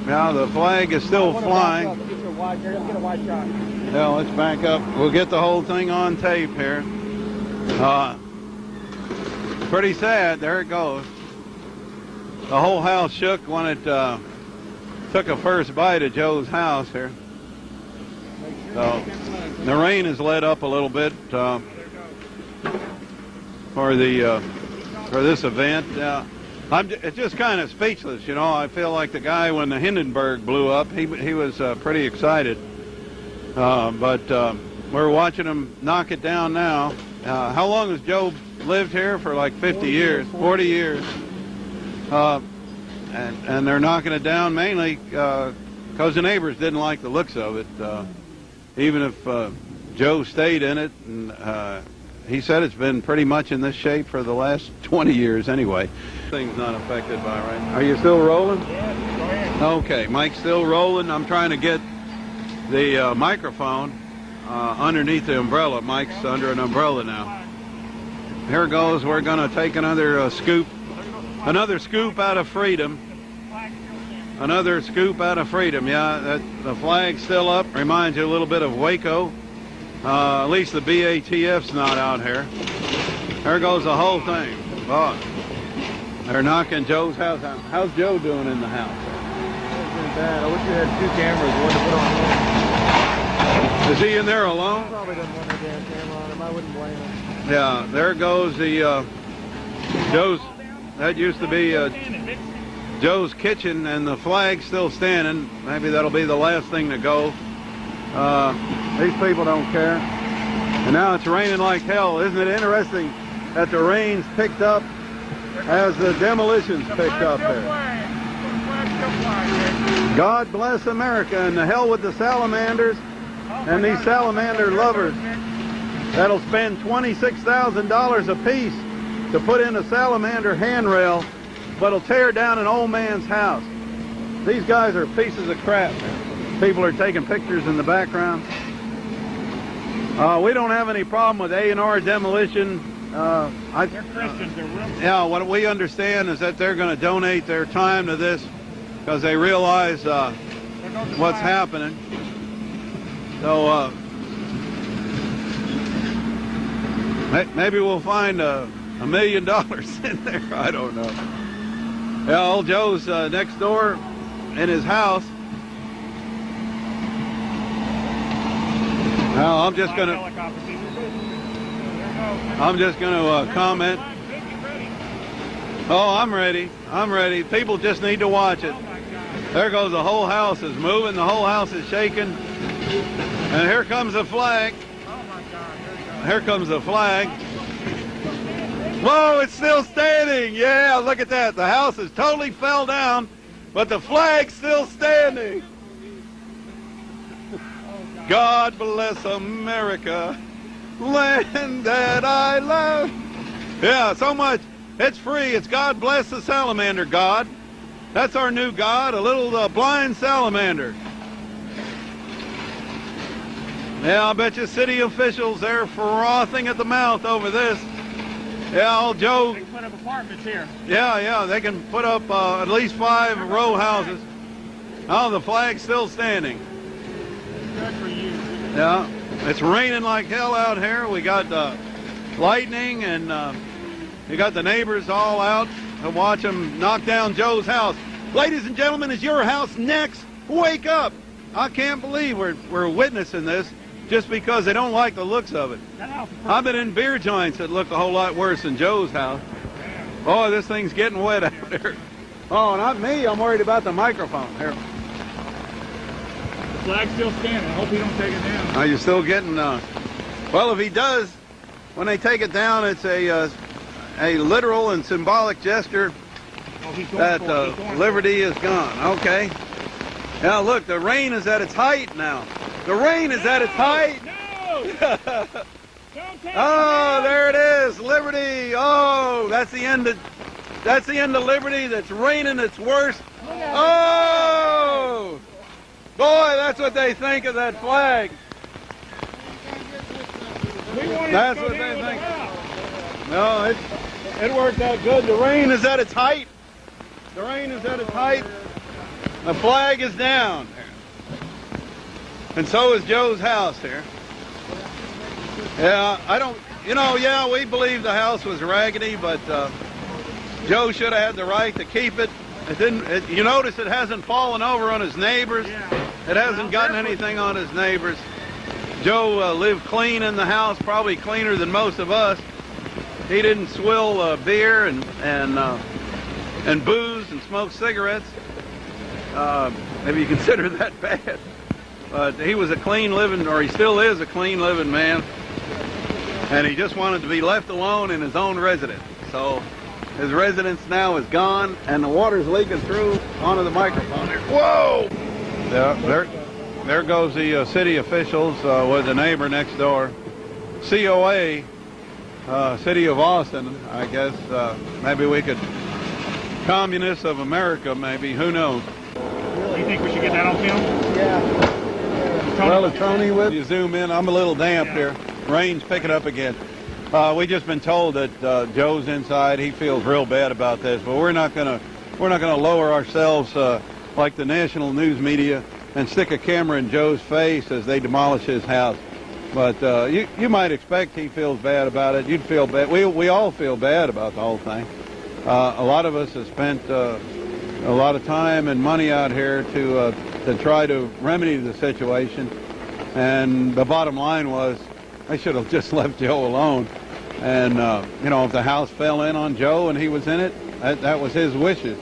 Now the flag is still flying. Yeah, let's back up. We'll get the whole thing on tape here. Pretty sad. There it goes. The whole house shook when it took a first bite of Joe's house here. So the rain has let up a little bit for this event. It's just kind of speechless, you know. I feel like the guy when the Hindenburg blew up. He was pretty excited, but we're watching him knock it down now. How long has Joe lived here? For like 50 years, 40 years. And they're knocking it down mainly because the neighbors didn't like the looks of it. Even if Joe stayed in it, and he said it's been pretty much in this shape for the last 20 years anyway. Thing's not affected by, right? Are you still rolling? Yeah, go ahead. Okay, mic's still rolling. I'm trying to get the microphone underneath the umbrella. Mike's under an umbrella now. Here goes. We're going to take another scoop. Another scoop out of freedom. Another scoop out of freedom. Yeah, the flag's still up. Reminds you a little bit of Waco. At least the BATF's not out here. There goes the whole thing. Oh, they're knocking Joe's house out. How's Joe doing in the house? Pretty bad. I wish we had 2 cameras, one to put on him. Is he in there alone? He probably doesn't want a damn camera on him. I wouldn't blame him. Yeah, there goes the Joe's. That used to be Joe's kitchen, and the flag's still standing. Maybe that'll be the last thing to go. These people don't care. And now it's raining like hell. Isn't it interesting that the rain's picked up as the demolitions picked up there? God bless America, and the hell with the salamanders and these salamander lovers that'll spend $26,000 a piece to put in a salamander handrail, but'll tear down an old man's house. These guys are pieces of crap. People are taking pictures in the background. We don't have any problem with A&R demolition. They're Christians. They're real. Yeah, what we understand is that they're going to donate their time to this because they realize what's happening. So maybe we'll find $1 million in there. I don't know. Yeah, old Joe's next door in his house. Now I'm just gonna comment. Oh, I'm ready. I'm ready. People just need to watch it. There goes the whole house is moving. The whole house is shaking. And here comes the flag. Here comes the flag. Whoa, it's still standing. Yeah, look at that. The house has totally fell down, but the flag's still standing. God bless America, land that I love. Yeah, so much. It's free. It's God bless the salamander God. That's our new God, a little blind salamander. Yeah, I bet you city officials, they're frothing at the mouth over this. Yeah, old Joe. They can put up apartments here. Yeah, they can put up at least 5 row houses. Oh, the flag's still standing. Good for you. Yeah, it's raining like hell out here. We got lightning, and you got the neighbors all out to watch them knock down Joe's house. Ladies and gentlemen, is your house next? Wake up! I can't believe we're witnessing this just because they don't like the looks of it. I've been in beer joints that look a whole lot worse than Joe's house. Oh, this thing's getting wet out there. Oh, not me. I'm worried about the microphone. Here. Flag's still standing. I hope he don't take it down. Are you still getting, well, if he does, when they take it down, it's a literal and symbolic gesture that liberty is gone. Okay. Now look, the rain is at its height now. The rain is at its height. Oh, there it is, liberty. Oh, that's the end of liberty. That's raining its worst. Oh, boy, that's what they think of that flag. That's what they think. No, it worked out good. The rain is at its height. The rain is at its height. The flag is down. And so is Joe's house here. Yeah, yeah, we believe the house was raggedy, but Joe should have had the right to keep it. You notice it hasn't fallen over on his neighbors. It hasn't gotten anything on his neighbors. Joe lived clean in the house, probably cleaner than most of us. He didn't swill beer and booze and smoke cigarettes. If you consider that bad. But he was a clean living, or he still is a clean living man. And he just wanted to be left alone in his own residence. So his residence now is gone, and the water's leaking through onto the microphone here. Whoa! Yeah, there goes the city officials with the neighbor next door. COA, City of Austin, I guess. Maybe we could, Communists of America, maybe, who knows? You think we should get that on film? Yeah. Well, is Tony with you? Zoom in. I'm a little damp here. Rain's picking up again. We just been told that Joe's inside. He feels real bad about this, but we're not gonna lower ourselves like the national news media and stick a camera in Joe's face as they demolish his house. But you might expect he feels bad about it. You'd feel bad. We all feel bad about the whole thing. A lot of us have spent a lot of time and money out here to try to remedy the situation, and the bottom line was they should have just left Joe alone. And if the house fell in on Joe and he was in it, that was his wishes.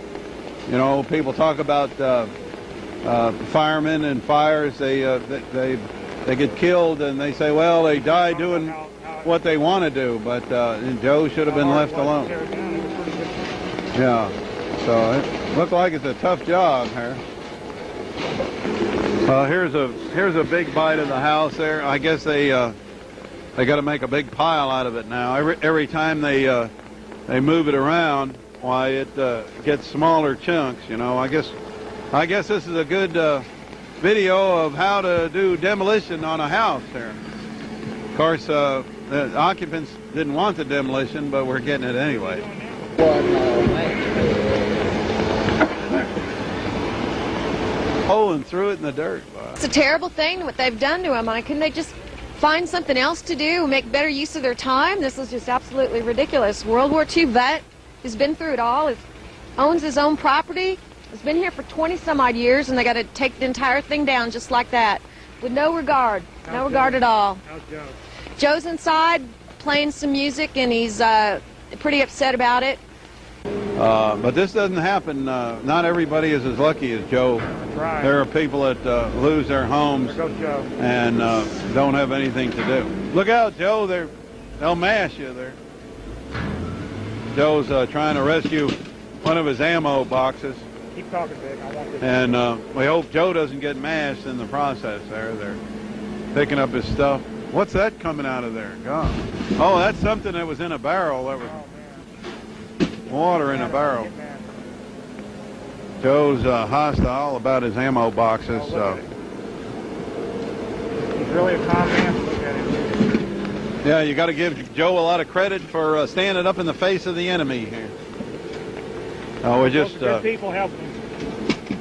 People talk about firemen and fires. They get killed and they say, well, they died doing what they want to do, but Joe should have been left alone. Yeah, so it looked like it's a tough job here. Here's a big bite of the house there. I guess they got to make a big pile out of it now. Every time they move it around, why it gets smaller chunks. I guess this is a good video of how to do demolition on a house there. Of course, the occupants didn't want the demolition, but we're getting it anyway. Oh, and threw it in the dirt. It's a terrible thing what they've done to him. Couldn't they just find something else to do, make better use of their time? This is just absolutely ridiculous. World War II vet has been through it all. Owns his own property. Has been here for 20 some odd years, and they got to take the entire thing down just like that, with no regard, no regard at all. How's Joe? Joe's inside playing some music, and he's pretty upset about it. But this doesn't happen. Not everybody is as lucky as Joe. That's right. There are people that lose their homes and don't have anything to do. Look out, Joe. They'll mash you there. Joe's trying to rescue one of his ammo boxes. Keep talking, Dick. I want this. And we hope Joe doesn't get mashed in the process there. They're picking up his stuff. What's that coming out of there? God. Oh, that's something that was in a barrel. That was water in a barrel. Joe's hostile about his ammo boxes. He's really a calm man. Look at him. Yeah, you got to give Joe a lot of credit for standing up in the face of the enemy here. We're just good people helping him.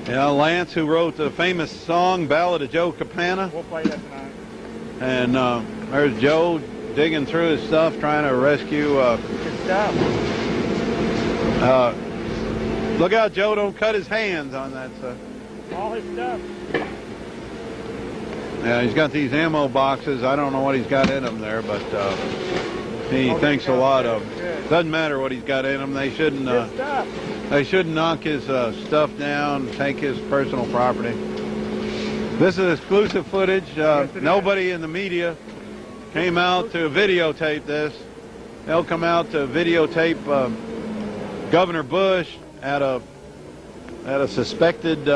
Yeah, Lance, who wrote the famous song "Ballad of Joe Campana." We'll play that tonight. And there's Joe digging through his stuff, trying to rescue. Good stuff. Look out, Joe! Don't cut his hands on that stuff. All his stuff. Yeah, he's got these ammo boxes. I don't know what he's got in them there, but he thinks a lot of them. Doesn't matter what he's got in them. They shouldn't. They shouldn't knock his stuff down, take his personal property. This is exclusive footage. Nobody in the media came out to videotape this. They'll come out to videotape Governor Bush at a suspected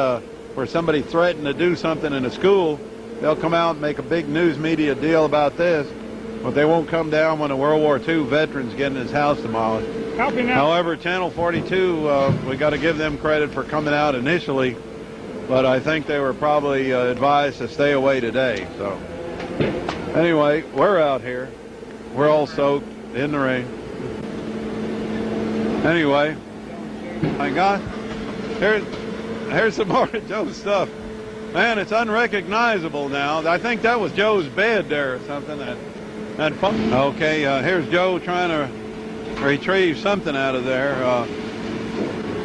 where somebody threatened to do something in a school. They'll come out and make a big news media deal about this, but they won't come down when a World War II veteran's getting his house demolished. However, Channel 42, we got to give them credit for coming out initially, but I think they were probably advised to stay away today. So anyway, we're out here. We're all soaked in the rain. Anyway, my God, here's some more of Joe's stuff. Man, it's unrecognizable now. I think that was Joe's bed there or something. Okay, here's Joe trying to retrieve something out of there.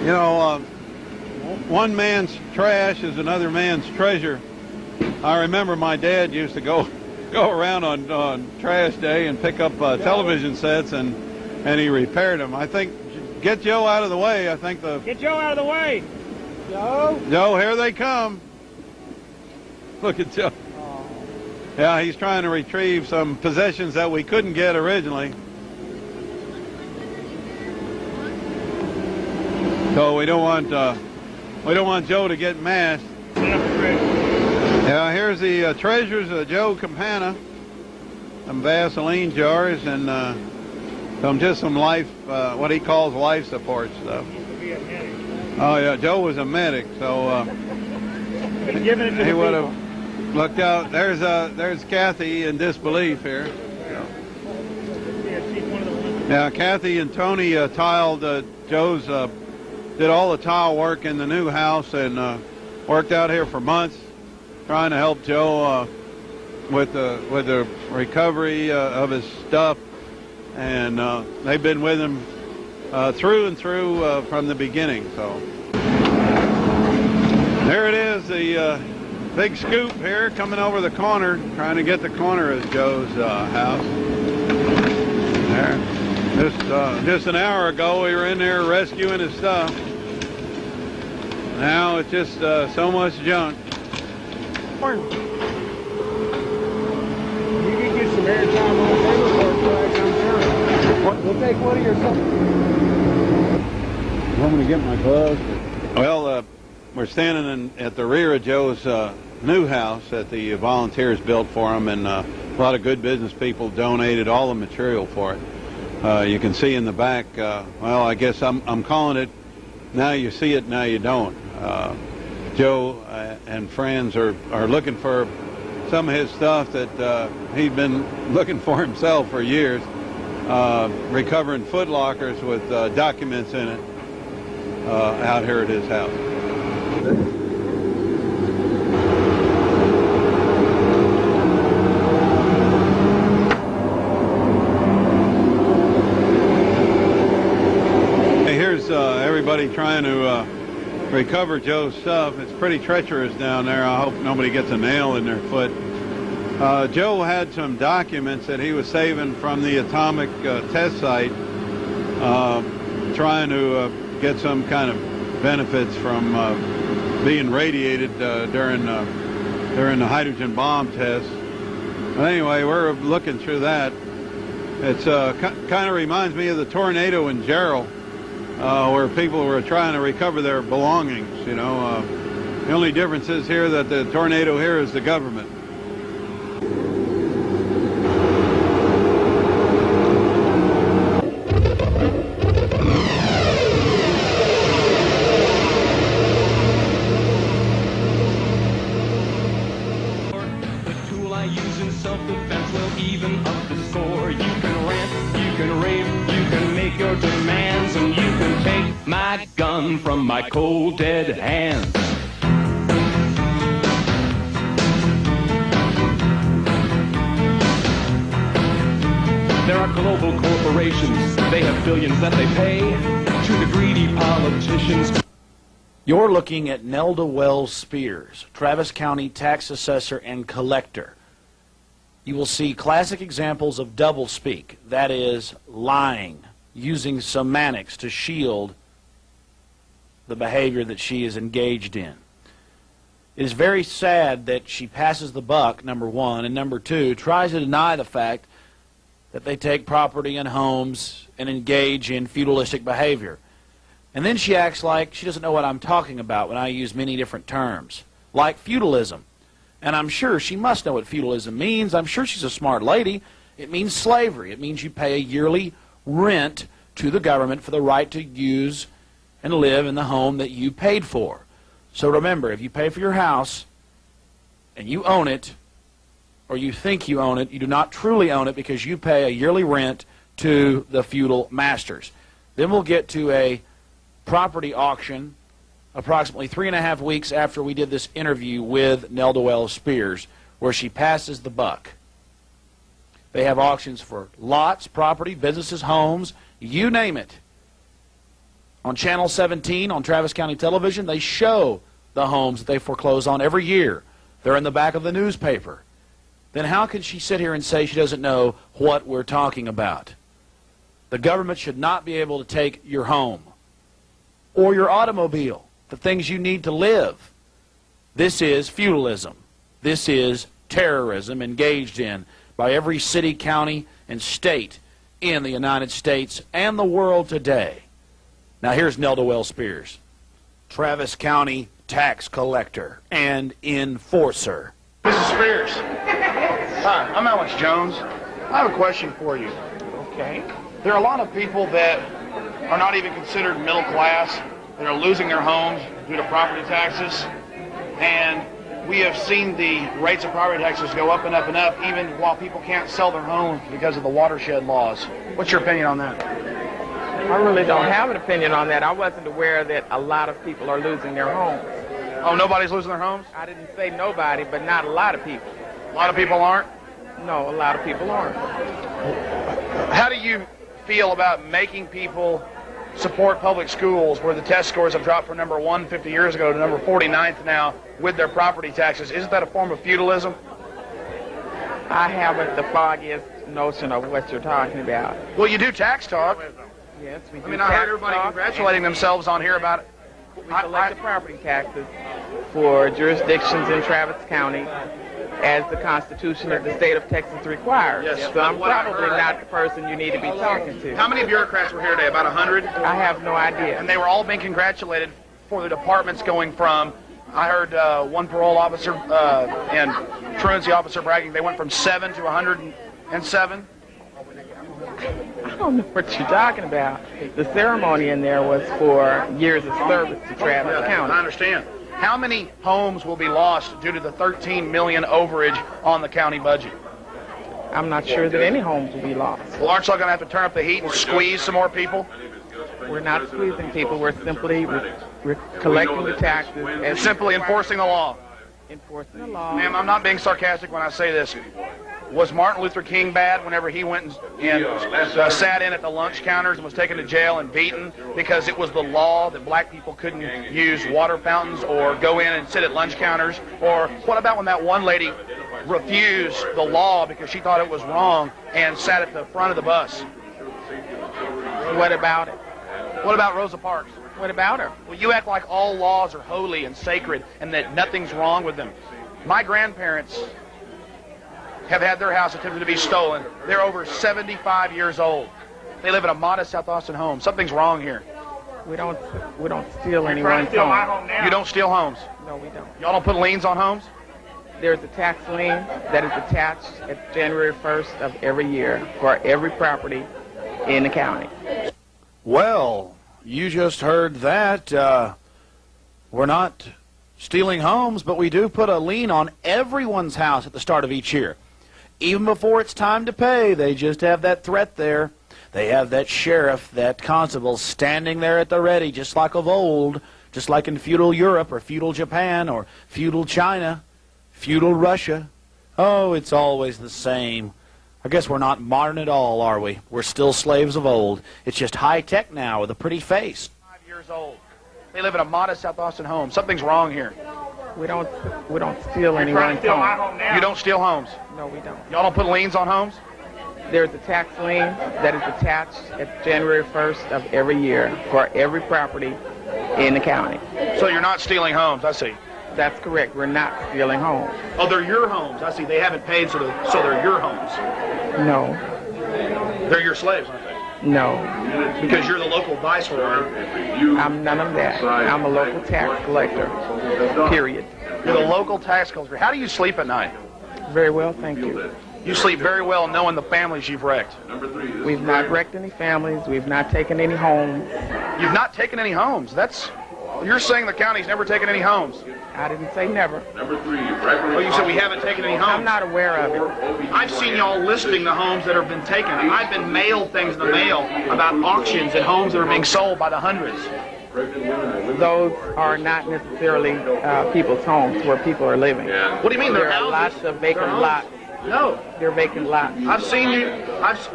You know, one man's trash is another man's treasure. I remember my dad used to go around on trash day and pick up television sets, and he repaired them. I think, get Joe out of the way. I think Get Joe out of the way. Joe, here they come. Look at Joe. Yeah, he's trying to retrieve some possessions that we couldn't get originally. So we don't want Joe to get mashed. Yeah, here's the treasures of Joe Campana. Some Vaseline jars and some life, what he calls life support stuff. Oh yeah, Joe was a medic, so he would have looked out. There's Kathy in disbelief here. Yeah, Kathy and Tony tiled Joe's. Did all the tile work in the new house and worked out here for months, trying to help Joe with the recovery of his stuff, and they've been with him through and through from the beginning. So there it is, the big scoop here coming over the corner, trying to get the corner of Joe's house. There. Just an hour ago, we were in there rescuing his stuff. Now it's just so much junk. You can get some airtime on paperwork flag, I'm sure. We'll take one of your stuff. You want me to get my gloves? Well, we're standing at the rear of Joe's new house that the volunteers built for him, and a lot of good business people donated all the material for it. You can see in the back, well, I guess I'm calling it, now you see it, now you don't. Joe and friends are looking for some of his stuff that he'd been looking for himself for years, recovering foot lockers with documents in it out here at his house. Everybody trying to recover Joe's stuff. It's pretty treacherous down there. I hope nobody gets a nail in their foot. Joe had some documents that he was saving from the atomic test site, trying to get some kind of benefits from being radiated during the hydrogen bomb test. But anyway, we're looking through that. It's kind of reminds me of the tornado in Gerald. Where people were trying to recover their belongings, you know. The only difference is here that the tornado here is the government. The tool I use in self-defense will even up the score. You can rant, you can rave, you can make your demands, and you can take my gun from my cold dead hands. There are global corporations, they have billions that they pay to the greedy politicians. You're looking at Nelda Wells Spears, Travis County tax assessor and collector. You will see classic examples of doublespeak, that is, lying, using semantics to shield the behavior that she is engaged in. It is very sad that she passes the buck, number one, and number two, tries to deny the fact that they take property and homes and engage in feudalistic behavior. And then she acts like she doesn't know what I'm talking about when I use many different terms, like feudalism. And I'm sure she must know what feudalism means. I'm sure she's a smart lady. It means slavery. It means you pay a yearly rent to the government for the right to use and live in the home that you paid for. So remember, if you pay for your house and you own it, or you think you own it, you do not truly own it because you pay a yearly rent to the feudal masters. Then we'll get to a property auction approximately 3.5 weeks after we did this interview with Nelda Wells Spears, where she passes the buck. They have auctions for lots, property, businesses, homes, you name it. On Channel 17 on Travis County Television, they show the homes that they foreclose on every year. They're in the back of the newspaper. Then how can she sit here and say she doesn't know what we're talking about? The government should not be able to take your home or your automobile, the things you need to live. This is feudalism. This is terrorism engaged in by every city, county, and state in the United States and the world today. Now here's Nelda Wells Spears, Travis County tax collector and enforcer. Mrs. Spears. Hi, I'm Alex Jones. I have a question for you. Okay. There are a lot of people that are not even considered middle class that are losing their homes due to property taxes. And we have seen the rates of property taxes go up and up and up, even while people can't sell their homes because of the watershed laws. What's your opinion on that? I really don't have an opinion on that. I wasn't aware that a lot of people are losing their homes. Oh, nobody's losing their homes? I didn't say nobody, but not a lot of people. A lot of people aren't? No, a lot of people aren't. How do you feel about making people support public schools where the test scores have dropped from number 1 50 years ago to number 49th now with their property taxes? Isn't that a form of feudalism? I haven't the foggiest notion of what you're talking about. Well, you do tax talk. Yes, we do. I mean, I heard everybody congratulating themselves on here about it. We collect the property taxes for jurisdictions in Travis County as the Constitution of the state of Texas requires. Yes. So I'm probably not the person you need to be talking to. How many bureaucrats were here today? About 100? I have no idea. And they were all being congratulated for the departments going from, I heard one parole officer and truancy officer bragging, they went from 7 to 107. I don't know what you're talking about. The ceremony in there was for years of service to Travis County. I understand. How many homes will be lost due to the $13 million overage on the county budget? I'm not sure that any homes will be lost. Well, aren't y'all going to have to turn up the heat and squeeze some more people? We're not squeezing people. We're simply collecting the taxes. And simply enforcing the law. Enforcing the law. Ma'am, I'm not being sarcastic when I say this. Was Martin Luther King bad whenever he went and sat in at the lunch counters and was taken to jail and beaten because it was the law that black people couldn't use water fountains or go in and sit at lunch counters? Or what about when that one lady refused the law because she thought it was wrong and sat at the front of the bus? What about it? What about Rosa Parks? What about her? Well, you act like all laws are holy and sacred and that nothing's wrong with them. My grandparents have had their house attempted to be stolen. They're over 75 years old. They live in a modest South Austin home. Something's wrong here. We don't steal anyone's home. You don't steal homes? No, we don't. Y'all don't put liens on homes? There's a tax lien that is attached at January 1st of every year for every property in the county. Well, you just heard that. We're not stealing homes, but we do put a lien on everyone's house at the start of each year. Even before it's time to pay, they just have that threat there. They have that sheriff, that constable standing there at the ready, just like of old, just like in feudal Europe or feudal Japan or feudal China, feudal Russia. Oh, it's always the same. I guess we're not modern at all, are we? We're still slaves of old. It's just high-tech now with a pretty face. 5 years old. They live in a modest South Austin home. Something's wrong here. We don't steal anyone's home. You don't steal homes? No, we don't. Y'all don't put liens on homes? There's a tax lien that is attached at January 1st of every year for every property in the county. So you're not stealing homes, I see. That's correct. We're not stealing homes. Oh, they're your homes. I see. They haven't paid, so they're your homes. No. They're your slaves, aren't they? No. Because you're the local viceroy. I'm none of that. I'm a local tax collector. Period. You're the local tax collector. How do you sleep at night? Very well, thank you. You sleep very well knowing the families you've wrecked. We've not wrecked any families. We've not taken any homes. You've not taken any homes. You're saying the county's never taken any homes. I didn't say never. Oh, you said we haven't taken any homes? I'm not aware of it. I've seen y'all listing the homes that have been taken. I've been mailed things in the mail about auctions and homes that are being sold by the hundreds. Those are not necessarily people's homes where people are living. What do you mean? There are lots of vacant lots. No. They're vacant lots. I've seen you.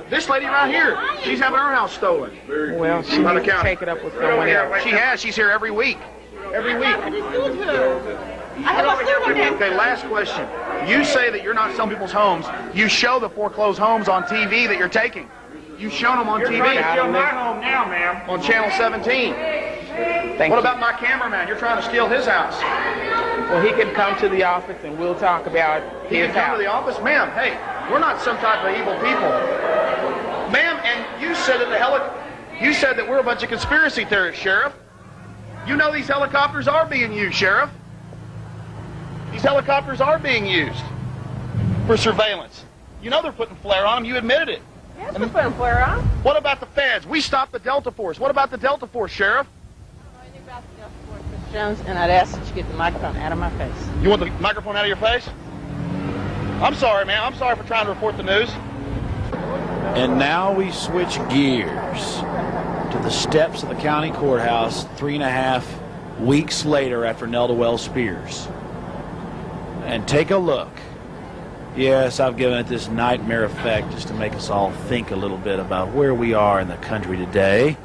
This lady right here, she's having her house stolen. Well, she needs to take it up with someone else. She has. She's here every week. Every week. Okay, last question. You say that you're not selling people's homes. You show the foreclosed homes on TV that you're taking. You've shown them on TV. You're trying to steal my home now, ma'am. On Channel 17. What about my cameraman? You're trying to steal his house. Well, he can come to the office and we'll talk about He his can come house. to the office? Ma'am, hey, we're not some type of evil people. Ma'am, and you said that we're a bunch of conspiracy theorists, Sheriff. You know these helicopters are being used, Sheriff. These helicopters are being used for surveillance. You know they're putting flare on them. You admitted it. Yes, we're putting flare on. What about the feds? We stopped the Delta Force. What about the Delta Force, Sheriff? Jones, and I'd ask that you get the microphone out of my face. You want the microphone out of your face? I'm sorry, ma'am. I'm sorry for trying to report the news. And now we switch gears to the steps of the county courthouse 3.5 weeks later after Nelda Wells Spears. And take a look. Yes, I've given it this nightmare effect just to make us all think a little bit about where we are in the country today.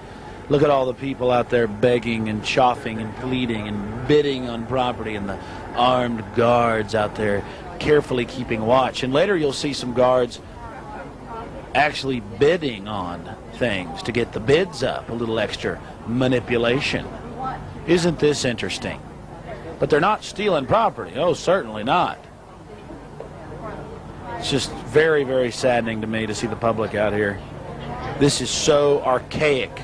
Look at all the people out there begging and choffing and pleading and bidding on property, and the armed guards out there carefully keeping watch. And later you'll see some guards actually bidding on things to get the bids up, a little extra manipulation. Isn't this interesting? But they're not stealing property. Oh, certainly not. It's just very, very saddening to me to see the public out here. This is so archaic.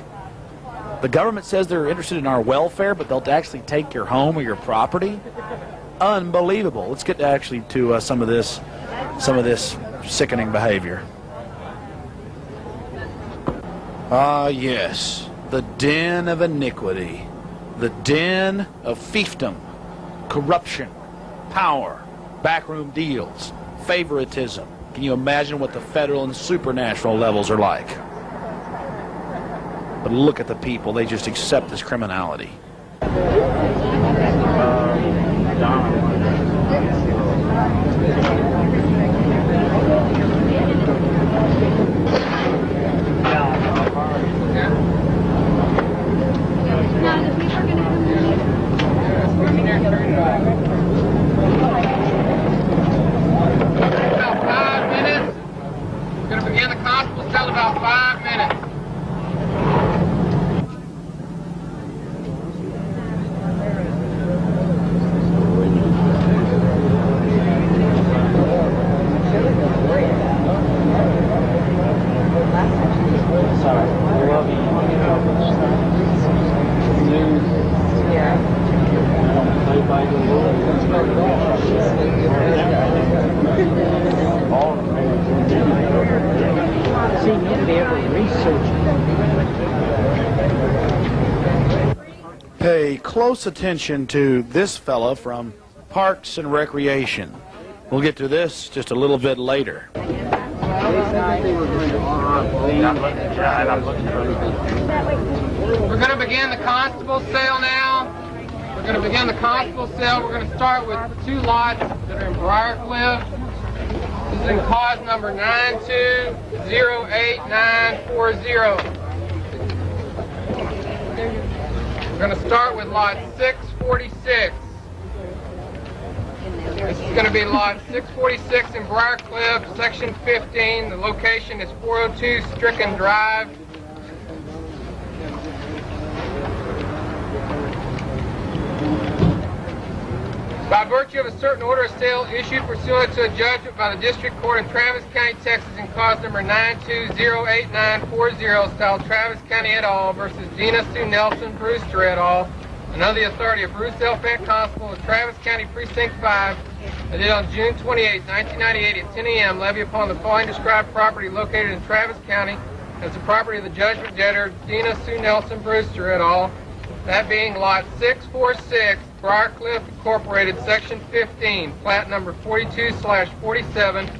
The government says they're interested in our welfare, but they'll actually take your home or your property? Unbelievable. Let's get actually to some of this sickening behavior. Ah, yes, the den of iniquity, the den of fiefdom, corruption, power, backroom deals, favoritism. Can you imagine what the federal and supernatural levels are like? But look at the people. They just accept this criminality. About 5 minutes. We're going to begin the constable cell in about 5 minutes. Pay close attention to this fella from Parks and Recreation. We'll get to this just a little bit later. We're going to begin the constable sale now. We're going to begin the constable sale. We're going to start with 2 lots that are in Briarcliff. This is in cause number 9208940. We're going to start with lot 646. This is going to be lot 646 in Briarcliff, section 15. The location is 402 Stricken Drive. virtue of a certain order of sale issued pursuant to a judgment by the District Court of Travis County, Texas, in cause number 9208940, styled Travis County et al. Versus Dina Sue Nelson Brewster et al. And under the authority of Bruce L. Fent, Constable of Travis County Precinct 5, I did on June 28, 1998 at 10 a.m. levy upon the following described property located in Travis County as the property of the judgment debtor Dina Sue Nelson Brewster et al. That being Lot 646, Briarcliff Incorporated, Section 15, Plat number 42/47,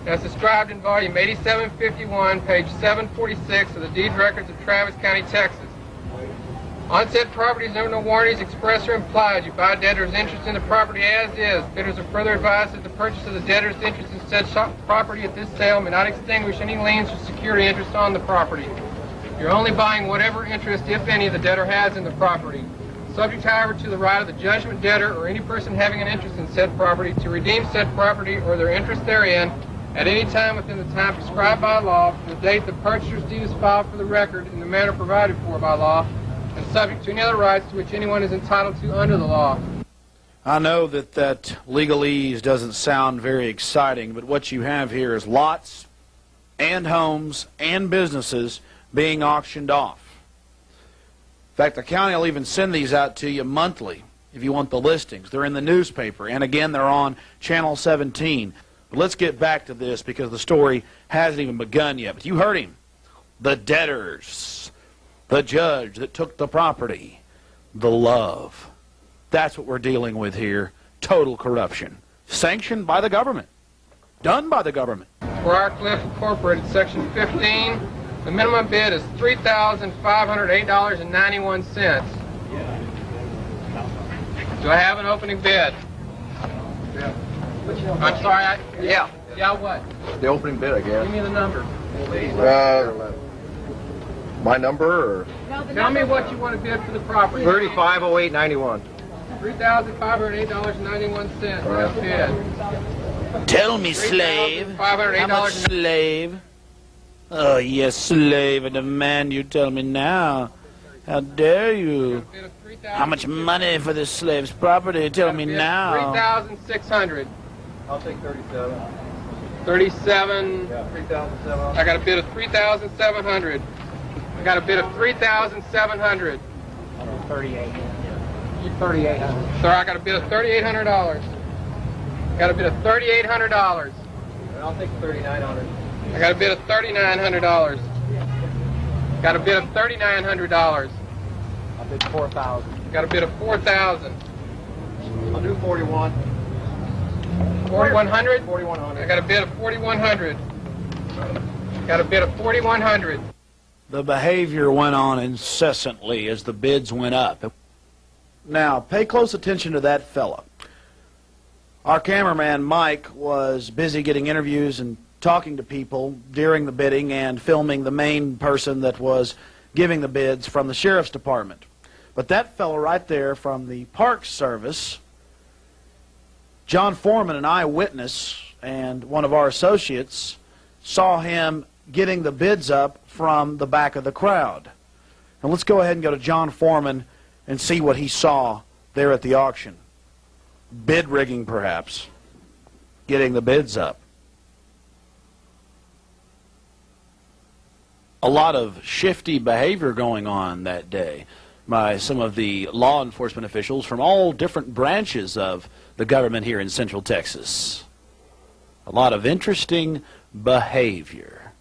as described in Volume 8751, page 746 of the Deed Records of Travis County, Texas. On said properties, there are no warranties expressed or implied. You buy debtor's interest in the property as is. Bidders are further advised that the purchase of the debtor's interest in said property at this sale may not extinguish any liens or security interest on the property. You're only buying whatever interest, if any, the debtor has in the property. Subject, however, to the right of the judgment debtor or any person having an interest in said property to redeem said property or their interest therein at any time within the time prescribed by law from the date the purchaser's deed is filed for the record in the manner provided for by law, and subject to any other rights to which anyone is entitled to under the law. I know that legalese doesn't sound very exciting, but what you have here is lots and homes and businesses being auctioned off. In fact, the county will even send these out to you monthly if you want the listings. They're in the newspaper, and again, they're on Channel 17. But let's get back to this because the story hasn't even begun yet. But you heard him. The debtors, the judge that took the property, the love. That's what we're dealing with here. Total corruption. Sanctioned by the government. Done by the government. Briarcliff Incorporated, Section 15. The minimum bid is $3,508.91. Do I have an opening bid? Yeah. I'm sorry, Yeah. Yeah, what? The opening bid, I guess. Give me the number. My number, or? Tell me what you want to bid for the property. $3,508.91. $3,508.91. That's bid. Tell me, slave. How much, slave? Oh, yes, slave. I demand you tell me now. How dare you? How much money for this slave's property? Tell me now. $3,600. I'll take 37. 37. Yeah, 3,700. I got a bid of $3,700. I got a bid of $3,700. 38. You 3,800. Sir, I got a bid of $3,800. Got a bid of $3,800. I'll take 3,900. I got a bid of $3,900. Got a bid of $3,900. I'll bid 4,000. Got a bid of $4,000. I'll do 41. 4,100? 4,100. I got a bid of 4,100. Got a bid of 4,100. The behavior went on incessantly as the bids went up. Now, pay close attention to that fella. Our cameraman, Mike, was busy getting interviews and talking to people during the bidding and filming the main person that was giving the bids from the sheriff's department. But that fellow right there from the Park Service, John Foreman, an eyewitness, and one of our associates, saw him getting the bids up from the back of the crowd. And let's go ahead and go to John Foreman and see what he saw there at the auction. Bid rigging, perhaps. Getting the bids up. A lot of shifty behavior going on that day by some of the law enforcement officials from all different branches of the government here in Central Texas. A lot of interesting behavior.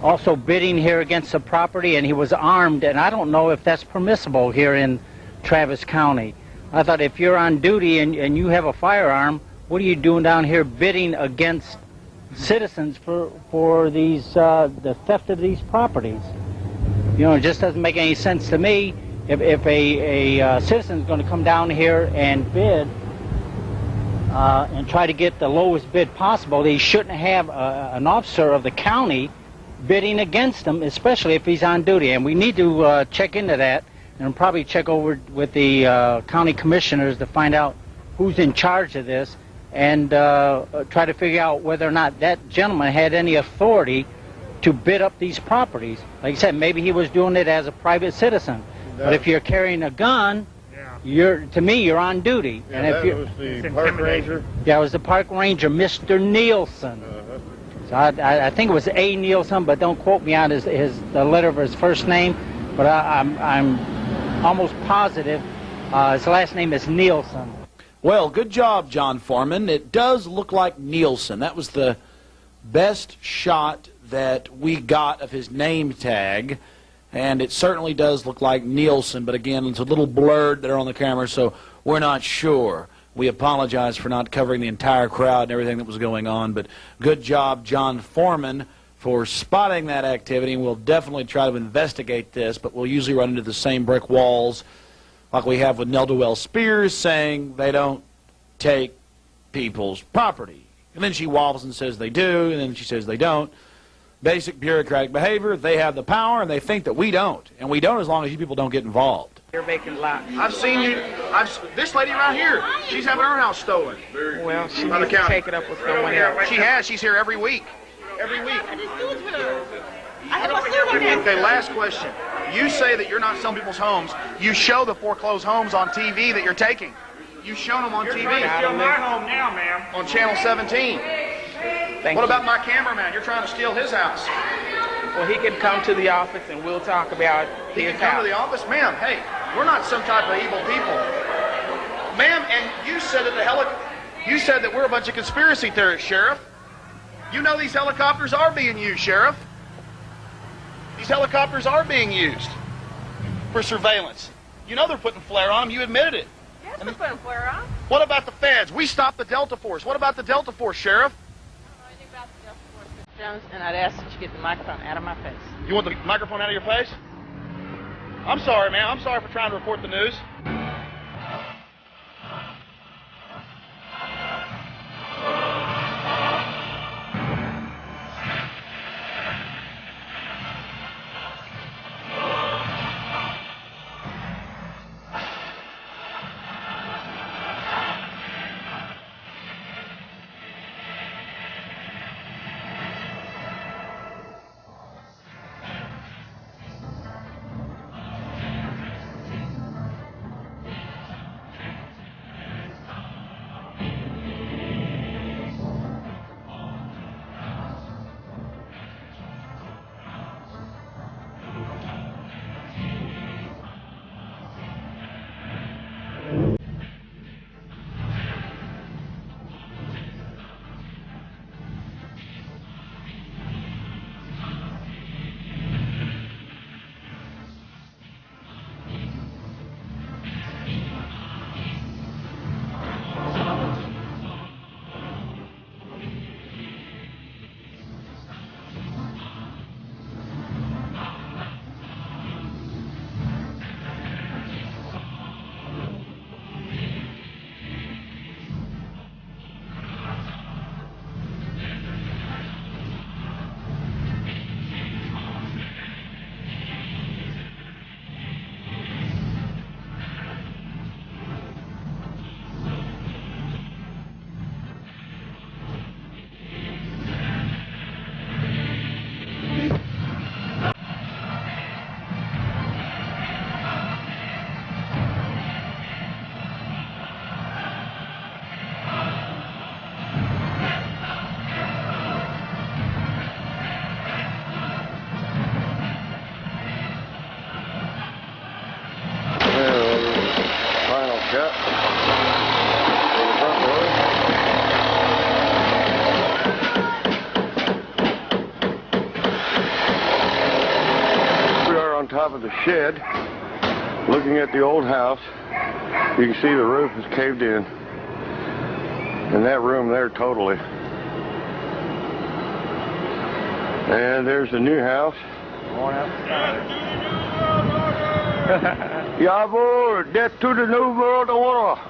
Also bidding here against the property, and he was armed, and I don't know if that's permissible here in Travis County. I thought if you're on duty and you have a firearm, what are you doing down here bidding against citizens for these the theft of these properties? You know, it just doesn't make any sense to me. If a citizen is going to come down here and bid and try to get the lowest bid possible, they shouldn't have an officer of the county bidding against him, especially if he's on duty. And we need to check into that and probably check over with the county commissioners to find out who's in charge of this and try to figure out whether or not that gentleman had any authority to bid up these properties. Like I said, maybe he was doing it as a private citizen. But if you're carrying a gun to me, you're on duty. And if that was the park ranger? Yeah, it was the park ranger, Mr. Nielsen. So I think it was A. Nielsen, but don't quote me on the letter of his first name. But I'm almost positive his last name is Nielsen. Well, good job, John Foreman. It does look like Nielsen. That was the best shot that we got of his name tag, and it certainly does look like Nielsen, but again, it's a little blurred there on the camera, so we're not sure. We apologize for not covering the entire crowd and everything that was going on, but good job, John Foreman, for spotting that activity, and we'll definitely try to investigate this, but we'll usually run into the same brick walls like we have with Ne'er-do-well Spears saying they don't take people's property. And then she waffles and says they do, and then she says they don't. Basic bureaucratic behavior, they have the power, and they think that we don't. And we don't as long as you people don't get involved. You're making lots. I've seen you. This lady right here, she's having her house stolen. Well, she needs to take it up with someone else. She has. She's here every week. Every week. Okay, last question. You say that you're not selling people's homes. You show the foreclosed homes on TV that you're taking. You've shown them on TV. You're trying to steal my home now, ma'am. On Channel 17. What about my cameraman? You're trying to steal his house. Well, he can come to the office and we'll talk about He his can come house. to the office? Ma'am, hey, we're not some type of evil people. Ma'am, and you said that we're a bunch of conspiracy theorists, Sheriff. You know these helicopters are being used, Sheriff. These helicopters are being used for surveillance. You know they're putting flare on them. You admitted it. Yes, we're putting flare on. What about the feds? We stopped the Delta Force. What about the Delta Force, Sheriff? Jones, and I'd ask that you get the microphone out of my face. You want the microphone out of your face? I'm sorry, ma'am. I'm sorry for trying to report the news. Top of the shed, looking at the old house. You can see the roof is caved in, and that room there totally. And there's the new house. Jawohl, that's to the new world order.